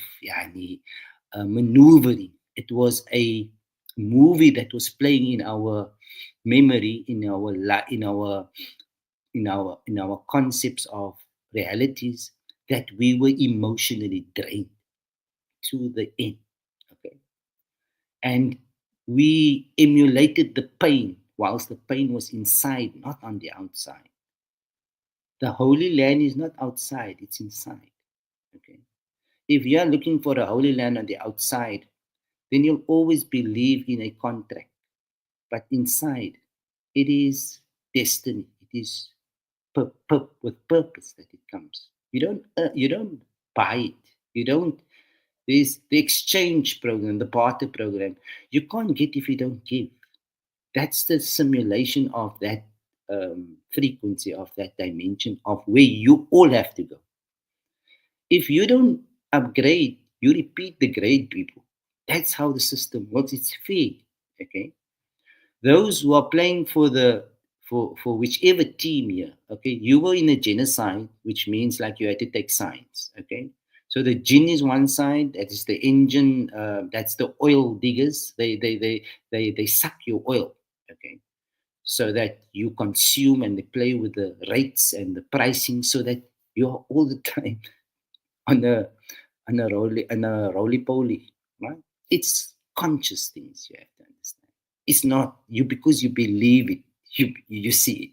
maneuvering. It was a movie that was playing in our memory, in our concepts of realities, that we were emotionally drained to the end. Okay. And we emulated the pain whilst the pain was inside, not on the outside. The Holy Land is not outside, it's inside. Okay. If you are looking for a Holy Land on the outside, then you'll always believe in a contract. But inside, it is destiny. It is with purpose that it comes. You don't buy it. You don't. There's the exchange program, the barter program. You can't get if you don't give. That's the simulation of that frequency, of that dimension, of where you all have to go. If you don't upgrade, you repeat the grade, people. That's how the system works. It's fair. Okay. Those who are playing for whichever team here, okay, you were in a genocide, which means like you had to take science. Okay. So the jinn is one side, that is the engine, that's the oil diggers. They suck your oil. Okay. So that you consume, and they play with the rates and the pricing, so that you're all the time on a roly poly, right? It's conscious things you have to understand. It's not you because you believe it, you see it.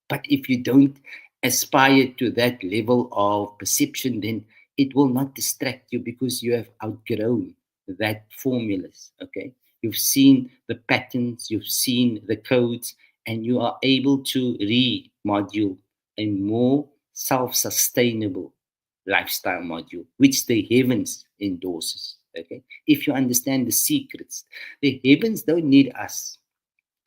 But if you don't aspire to that level of perception, then it will not distract you, because you have outgrown that formulas. Okay, you've seen the patterns, you've seen the codes, and you are able to remodule a more self-sustainable lifestyle module, which the heavens endorses. Okay, if you understand the secrets, the heavens don't need us.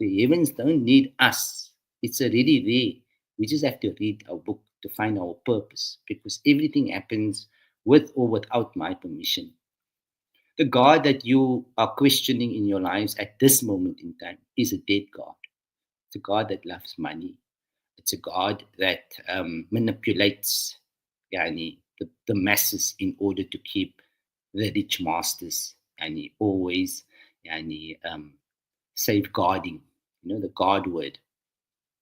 The heavens don't need us. It's already there. We just have to read our book to find our purpose because everything happens with or without my permission. The God that you are questioning in your lives at this moment in time is a dead God. It's a God that loves money. It's a God that manipulates the masses in order to keep the rich masters and always safeguarding, the God word,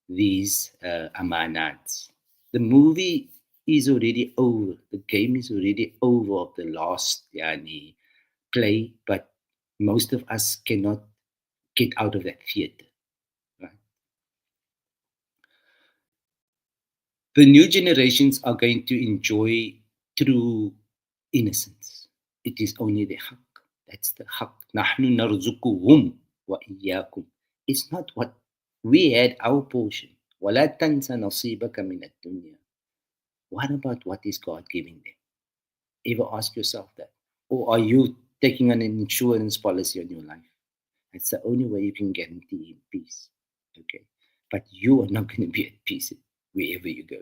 these amanats. The movie is already over. The game is already over of the last play, but most of us cannot get out of that theater. Right? The new generations are going to enjoy true innocence. It is only the haqq. That's the haqq. نحن نرزقهم وإياكم. It's not what we had our portion. ولا تنس نصيبك من الدنيا. What about what is God giving them? Ever ask yourself that? Or are you taking an insurance policy on your life? That's the only way you can guarantee peace. Okay. But you are not going to be at peace wherever you go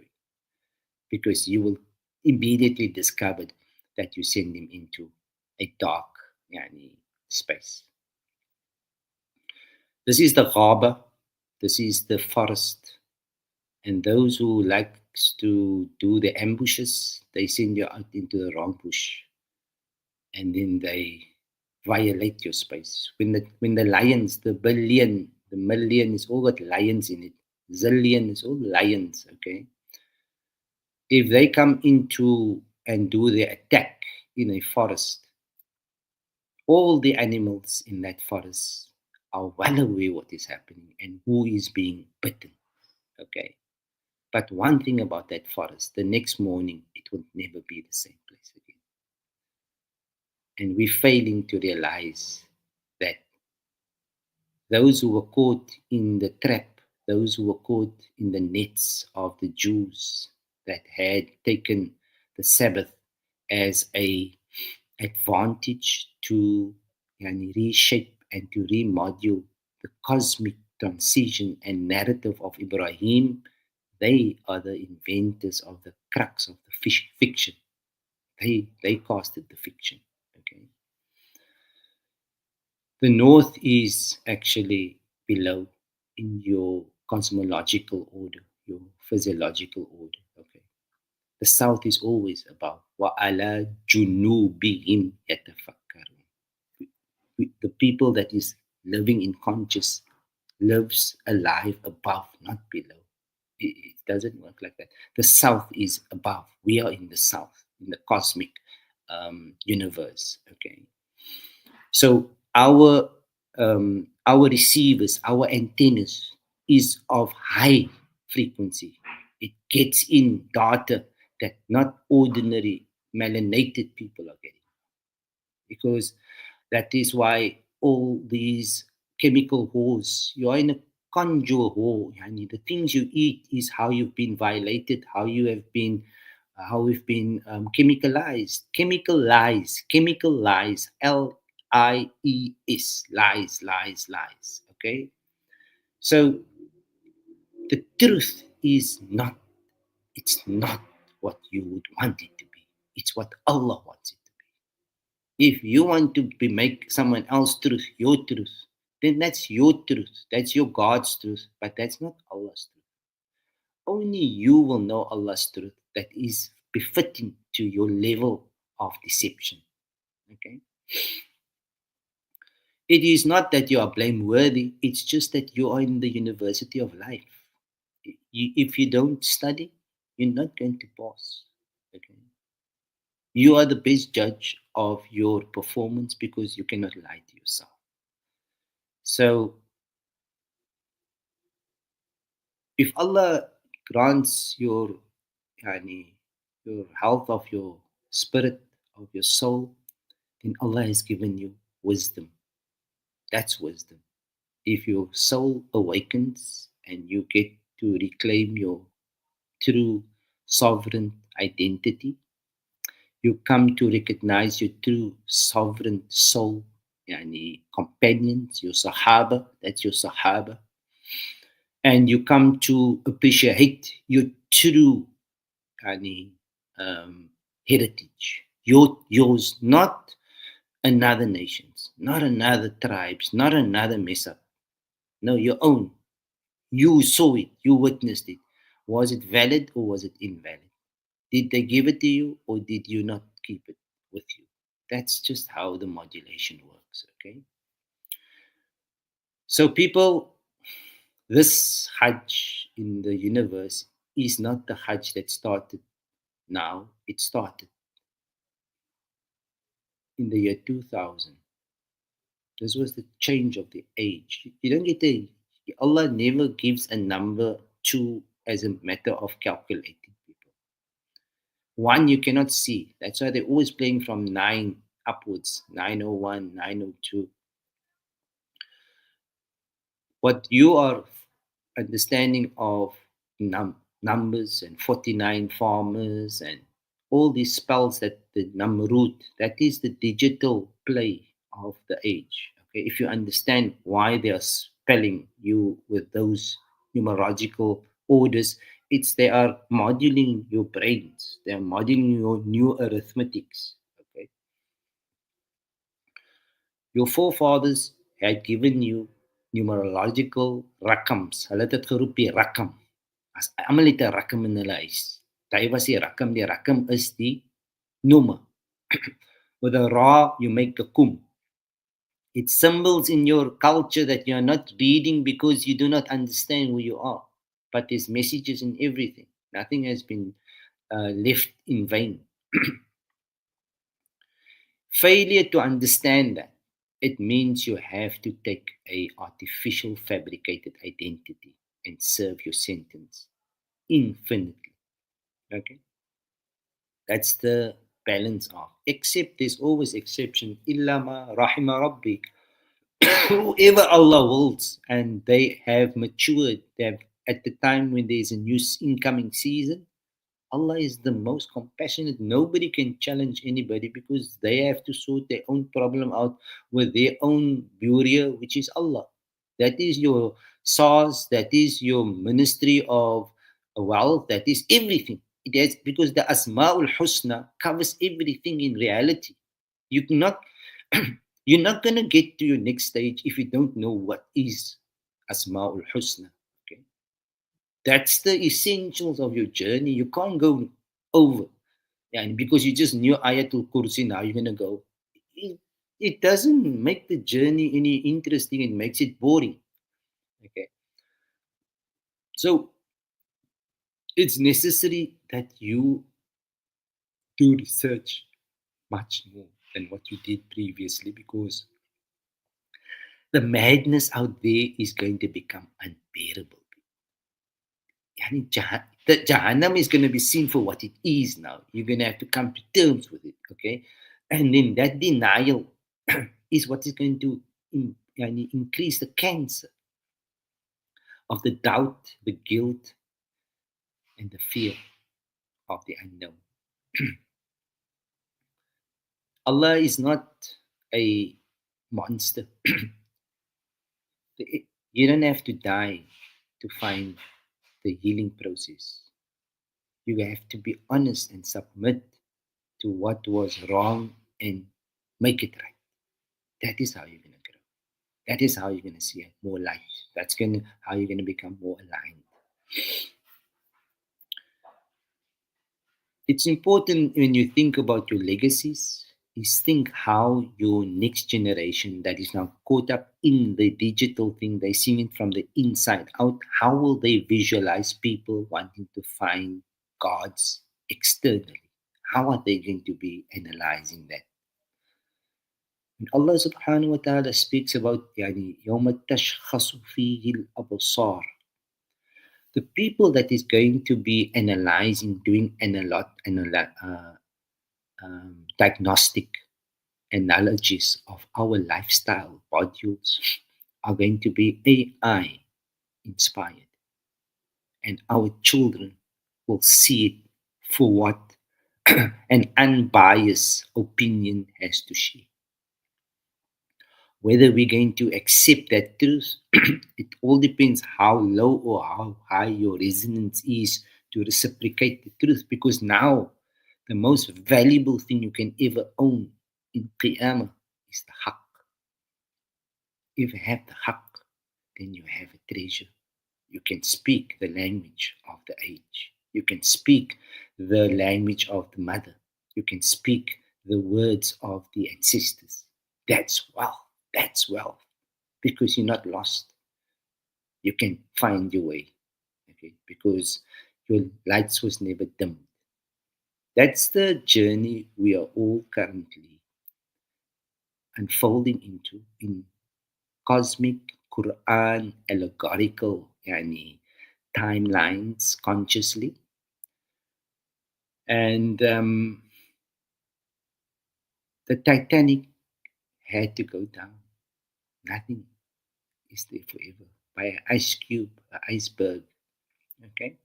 because you will immediately discover that you send him into a dark space. This is the ghaba, this is the forest, and those who likes to do the ambushes, they send you out into the wrong bush, and then they violate your space. When the lions, the billion, the million is all got lions in it. Zillion is all lions, okay? If they come into and do the attack in a forest, all the animals in that forest are well aware what is happening and who is being bitten. Okay. But one thing about that forest, the next morning it will never be the same place again. And we're failing to realize that those who were caught in the trap, those who were caught in the nets of the Jews that had taken the Sabbath as a advantage to reshape and to remodule the cosmic transition and narrative of Ibrahim, they are the inventors of the crux of the fiction. They casted the fiction. Okay. The north is actually below in your cosmological order, your physiological order. Okay. The south is always above. وَعَلَى جُنُوبِهِمْ يَتَفَكَّرُونَ. The people that is living in conscious lives alive above, not below. It doesn't work like that. The south is above. We are in the south, in the cosmic universe. Okay. So our receivers, our antennas is of high frequency. It gets in data that not ordinary melanated people are getting, because that is why all these chemical wars, you are in a conjure war. Yani the things you eat is how you've been violated, how you have been, how we've been chemicalized. Chemical lies, lies, lies. Okay, so the truth is not. It's not what you would want it to be. It's what Allah wants it to be. If you want to make someone else's truth your truth, then that's your truth. That's your God's truth. But that's not Allah's truth. Only you will know Allah's truth that is befitting to your level of deception. Okay? It is not that you are blameworthy, it's just that you are in the university of life. If you don't study, you're not going to pass. Okay? You are the best judge of your performance because you cannot lie to yourself. So, if Allah grants your health of your spirit, of your soul, then Allah has given you wisdom. That's wisdom. If your soul awakens and you get to reclaim your true sovereign identity, you come to recognize your true sovereign soul, companions, your sahaba, that's your sahaba. and you come to appreciate your true yani, um, heritage, yours, not another nation's, not another tribe's, not another mess up. No, your own. You saw it, you witnessed it. Was it valid or was it invalid? Did they give it to you or did you not keep it with you? That's just how the modulation works, okay? So, people, this Hajj in the universe is not the Hajj that started now. It started in the year 2000. This was the change of the age. You don't get a, Allah never gives a number two as a matter of calculating people. One you cannot see. That's why they're always playing from nine upwards, 901, 902. What you are understanding of numbers and 49 farmers and all these spells that the Namrud, that is the digital play of the age. Okay, if you understand why they are spelling you with those numerological orders, it's they are modeling your brains, they are modeling your new arithmetics. Okay, your forefathers had given you numerological rakams. Hulle het dit geroep die rakam. As almal het 'n rakam in hulle huis. Daai was die rakam. Die rakam is die nommer. With a ra, you make a kum. It's symbols in your culture that you are not reading because you do not understand who you are. But there's messages in everything. Nothing has been left in vain. Failure to understand that, it means you have to take a artificial fabricated identity and serve your sentence infinitely. Okay? That's the balance of. Except there's always exception. Illa ma rahima rabbi. Whoever Allah wills and they have matured, they have, at the time when there's a new incoming season, Allah is the most compassionate. Nobody can challenge anybody because they have to sort their own problem out with their own bureau, which is Allah. That is your SARS, that is your Ministry of Wealth, that is everything. It has, because the Asma'ul Husna covers everything in reality. You cannot, you're not going to get to your next stage if you don't know what is Asma'ul Husna. Okay? That's the essentials of your journey. You can't go over. Yeah, and because you just knew Ayatul Kursi, now you're gonna go. It doesn't make the journey any interesting. It makes it boring. Okay, so it's necessary that you do research much more than what you did previously because the madness out there is going to become unbearable. Yani the Jahannam is going to be seen for what it is now. You're going to have to come to terms with it, okay? And then that denial is what is going to yani increase the cancer of the doubt, the guilt, and the fear of the unknown. Allah is not a monster. You don't have to die to find the healing process. You have to be honest and submit to what was wrong and make it right. That is how you're going to grow. That is how you're going to see more light. That's going to how you're going to become more aligned. It's important when you think about your legacies is think how your next generation that is now caught up in the digital thing, they're seeing it from the inside out. How will they visualize people wanting to find gods externally? How are they going to be analyzing that? And Allah subhanahu wa ta'ala speaks about يعني يوم تشخص فيه الأبصار. The people that is going to be analyzing, doing diagnostic analogies of our lifestyle modules are going to be AI inspired. And our children will see it for what an unbiased opinion has to share. Whether we're going to accept that truth, it all depends how low or how high your resonance is to reciprocate the truth. Because now, the most valuable thing you can ever own in Qiyamah is the haqq. If you have the haqq, then you have a treasure. You can speak the language of the age. You can speak the language of the mother. You can speak the words of the ancestors. That's wealth. That's wealth. Because you're not lost. You can find your way. Okay? Because your lights was never dimmed. That's the journey we are all currently unfolding into in cosmic Quran allegorical yani, timelines consciously. And the Titanic had to go down. Nothing is there forever. By an ice cube, an iceberg. Okay.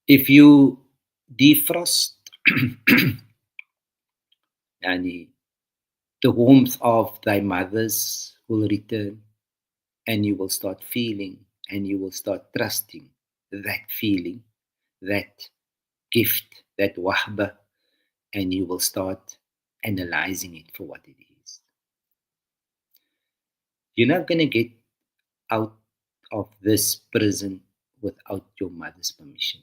If you defrost yani, the warmth of thy mothers will return, and you will start feeling and you will start trusting that feeling, that gift, that wahba, and you will start analyzing it for what it is. You're not going to get out of this prison without your mother's permission.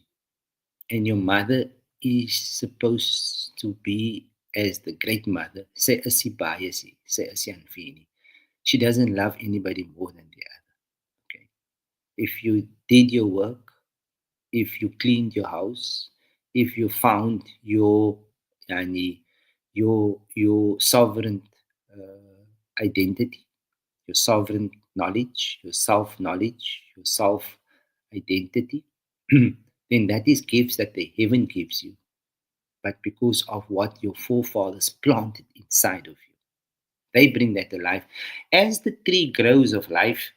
And your mother is supposed to be as the great mother, say as biasi, say as Yanfini. She doesn't love anybody more than the other. Okay. If you did your work, if you cleaned your house, if you found your yani, your sovereign identity, your sovereign knowledge, your self knowledge, your self identity, then that is gifts that the heaven gives you, but because of what your forefathers planted inside of you. They bring that to life. As the tree grows of life,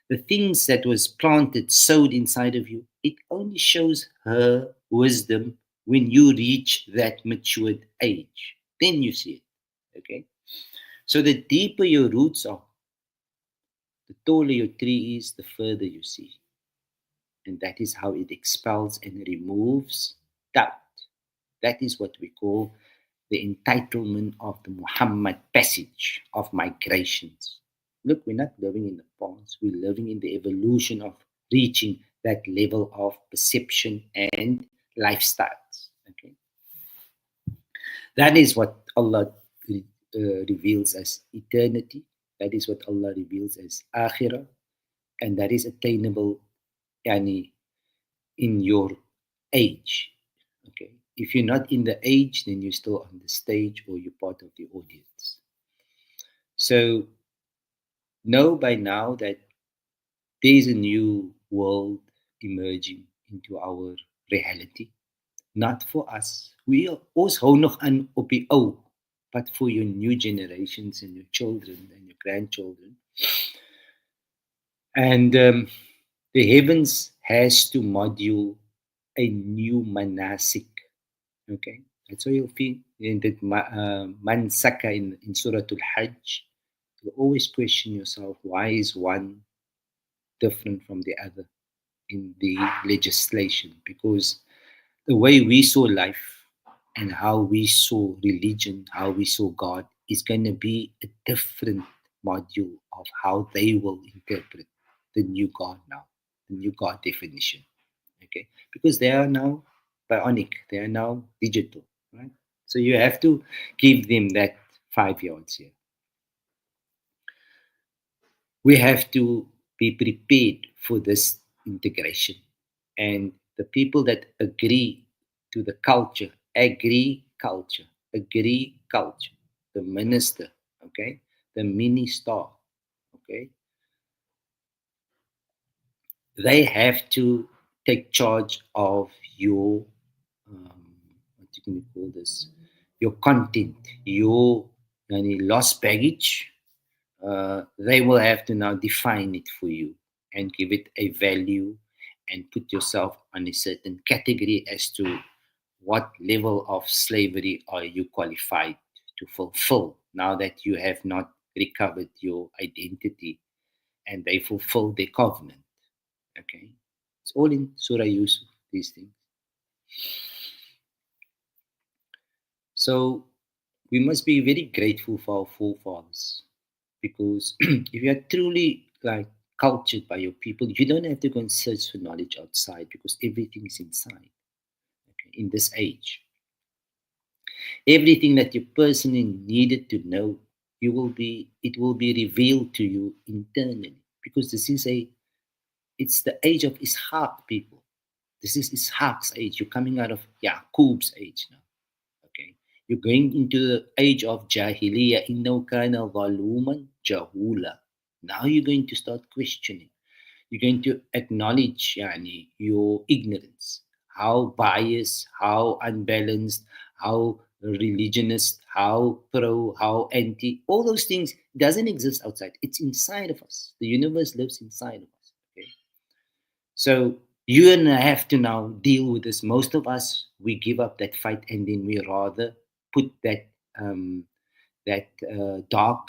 the things that was planted, sowed inside of you, it only shows her wisdom when you reach that matured age. Then you see it. Okay? So the deeper your roots are, the taller your tree is, the further you see. And that is how it expels and removes doubt. That is what we call the entitlement of the Muhammad passage of migrations. Look, we're not living in the past, we're living in the evolution of reaching that level of perception and lifestyles. Okay, that is what Allah reveals as eternity. That is what Allah reveals as akhirah, and that is attainable yani, in your age. Okay, if you're not in the age, then you're still on the stage or you're part of the audience. So know by now that there is a new world emerging into our reality. Not for us. We ons hou nog aan op die ou, but for your new generations and your children and your grandchildren. And the heavens has to module a new manasik. Okay, that's why you'll feel in that mansaka in Surah Al-Hajj. You always question yourself, why is one different from the other in the legislation? Because the way we saw life and how we saw religion, how we saw God, is going to be a different module of how they will interpret the new God now, the new God definition. Okay, because they are now bionic, they are now digital, right? So you have to give them that 5 yards here. We have to be prepared for this integration. And the people that agree to the culture, agree culture, the minister, okay, the minister, okay, they have to take charge of your, what you can call this, your content, your lost baggage. They will have to now define it for you and give it a value and put yourself on a certain category as to what level of slavery are you qualified to fulfill now that you have not recovered your identity and they fulfill their covenant. Okay? It's all in Surah Yusuf, these things. So we must be very grateful for our forefathers because if you are truly like cultured by your people, you don't have to go and search for knowledge outside because everything is inside. Okay? In this age, everything that you personally needed to know, it will be revealed to you internally because this is a it's the age of Ishaq people. This is Ishaq's age. You're coming out of Yaqub's age now. Okay. You're going into the age of Jahiliyyah. إِنَّهُ كَانَ ظَلُومًا جَهُولًا. Now you're going to start questioning. You're going to acknowledge your ignorance, how biased, how unbalanced, how religionist, how pro, how anti. All those things doesn't exist outside. It's inside of us. The universe lives inside of us. Okay. So you and I have to now deal with this. Most of us, we give up that fight and then we rather put um, that dark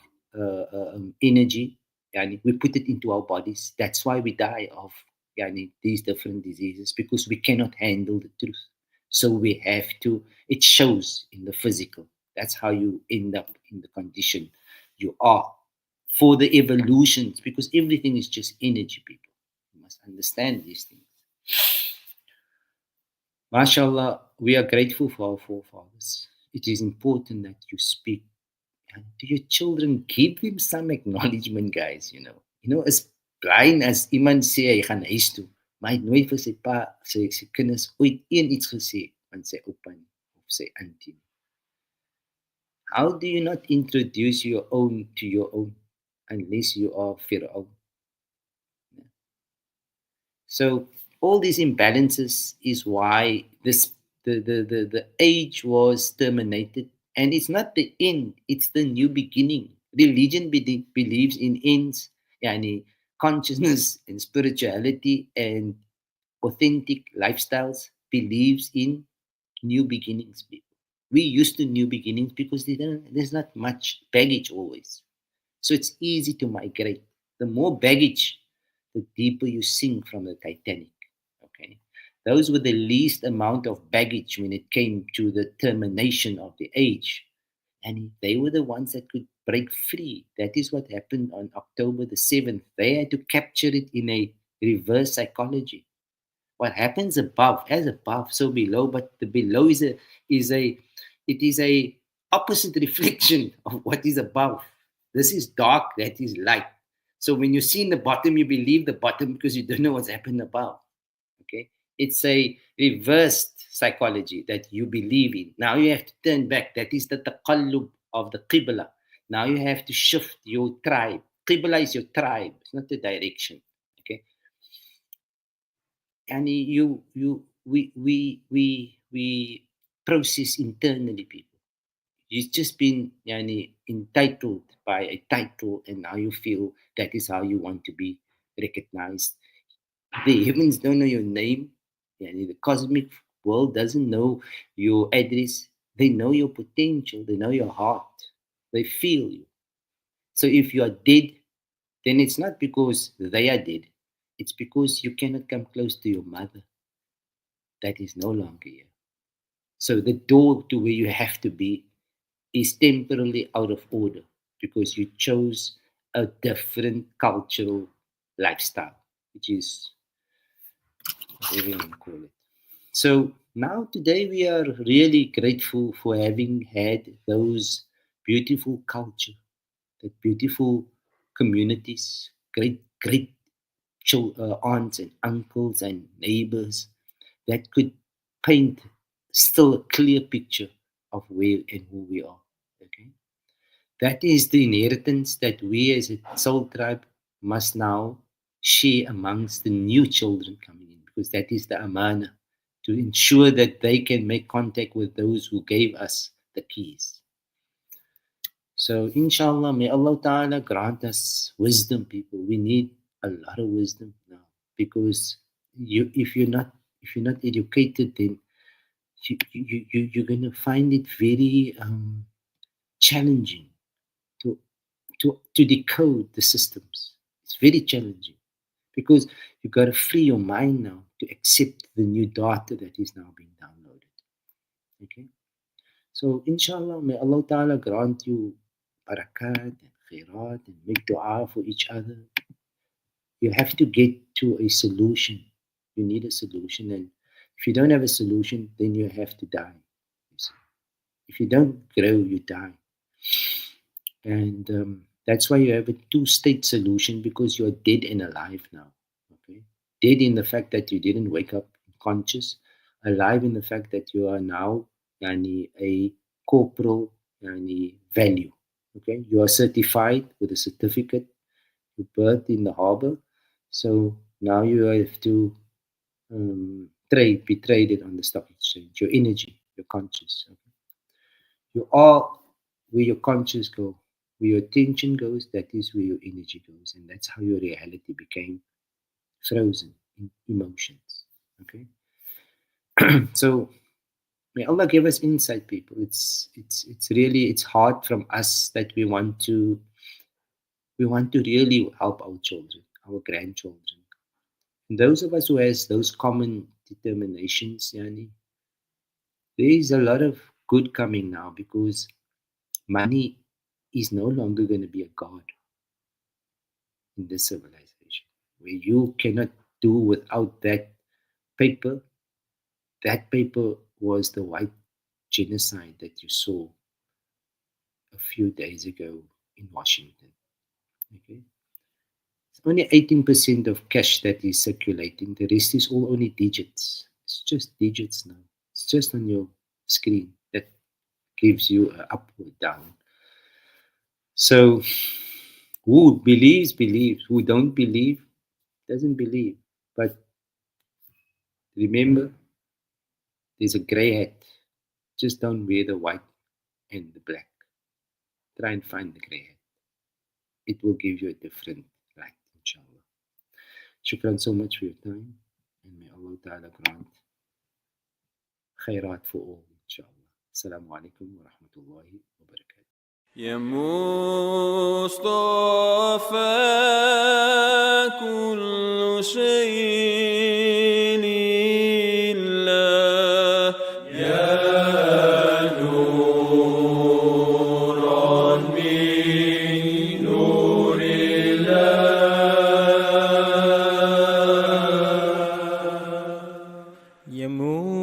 energy, we put it into our bodies. That's why we die of these different diseases because we cannot handle the truth. So we have to, it shows in the physical. That's how you end up in the condition you are for the evolutions because everything is just energy, people. You must understand these things. MashaAllah, we are grateful for our forefathers. It is important that you speak and to your children, give them some acknowledgement, guys, you know. You know, as blind as iemand sê hy gaan huis toe, maar hy het nooit vir sy pa, sy kinders ooit iets gesê van sy oupa of sy auntie. How do you not introduce your own to your own unless you are Fir'aun? So all these imbalances is why the age was terminated. And it's not the end, it's the new beginning. Religion believes in ends, yani consciousness and spirituality and authentic lifestyles believes in new beginnings, people. We used to new beginnings because there's not much baggage always. So it's easy to migrate. The more baggage, the deeper you sink from the Titanic. Okay. Those with the least amount of baggage when it came to the termination of the age. And they were the ones that could break free. That is what happened on October the 7th. They had to capture it in a reverse psychology. What happens above, as above, so below, but the below is a opposite reflection of what is above. This is dark, that is light. So when you see in the bottom, you believe the bottom because you don't know what's happened above. Okay, it's a reversed psychology that you believe in. Now you have to turn back. That is the taqallub of the qibla. Now you have to shift your tribe. Qibla is your tribe. It's not the direction. Okay, and we process internally, people. You've just been entitled by a title and now you feel that is how you want to be recognized. The heavens don't know your name. The cosmic world doesn't know your address. They know your potential. They know your heart. They feel you. So if you are dead, then it's not because they are dead. It's because you cannot come close to your mother. That is no longer here. So the door to where you have to be is temporarily out of order because you chose a different cultural lifestyle, which is whatever you want to call it. So now today we are really grateful for having had those beautiful culture, that beautiful communities, great aunts and uncles and neighbors that could paint still a clear picture of where and who we are. Okay, that is the inheritance that we as a soul tribe must now share amongst the new children coming in, because that is the amana to ensure that they can make contact with those who gave us the keys. So, inshallah, may Allah Ta'ala grant us wisdom, people. We need a lot of wisdom now because if you're not educated, then you're going to find it very challenging to decode the systems. It's very challenging because you've got to free your mind now to accept the new data that is now being downloaded. Okay? So, inshallah, may Allah Ta'ala grant you barakat and khairat and make dua for each other. You have to get to a solution. You need a solution. And if you don't have a solution, then you have to die. If you don't grow, you die. And that's why you have a two-state solution, because you're dead and alive now. Okay, dead in the fact that you didn't wake up conscious, alive in the fact that you are now a corporal value. Okay, you are certified with a certificate. You birthed in the harbor, so now you have to be traded on the stock exchange. Your energy, your conscious. Okay? You are where your conscious go, where your attention goes, that is where your energy goes. And that's how your reality became frozen in emotions. Okay? So may Allah give us insight, people. It's really it's hard from us that we want to really help our children, our grandchildren. And those of us who has those common determinations, yani, there is a lot of good coming now, because money is no longer going to be a god in this civilization, where you cannot do without that paper. That paper was the white genocide that you saw a few days ago in Washington. Okay, it's only 18% of cash that is circulating. The rest is all only digits. It's just digits now. It's just on your screen that gives you a up or down. So who believes, believes. Who don't believe, doesn't believe. But remember, there's a grey hat. Just don't wear the white and the black. Try and find the grey hat. It will give you a different light, inshallah. Shukran so much for your time. And may Allah Ta'ala grant khairat for all, inshallah. Assalamu alaikum wa rahmatullahi wa barakatuh. يا مصطفى كل شيء لله يا نورا من نور الله يا مصطفى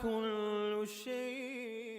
كل شيء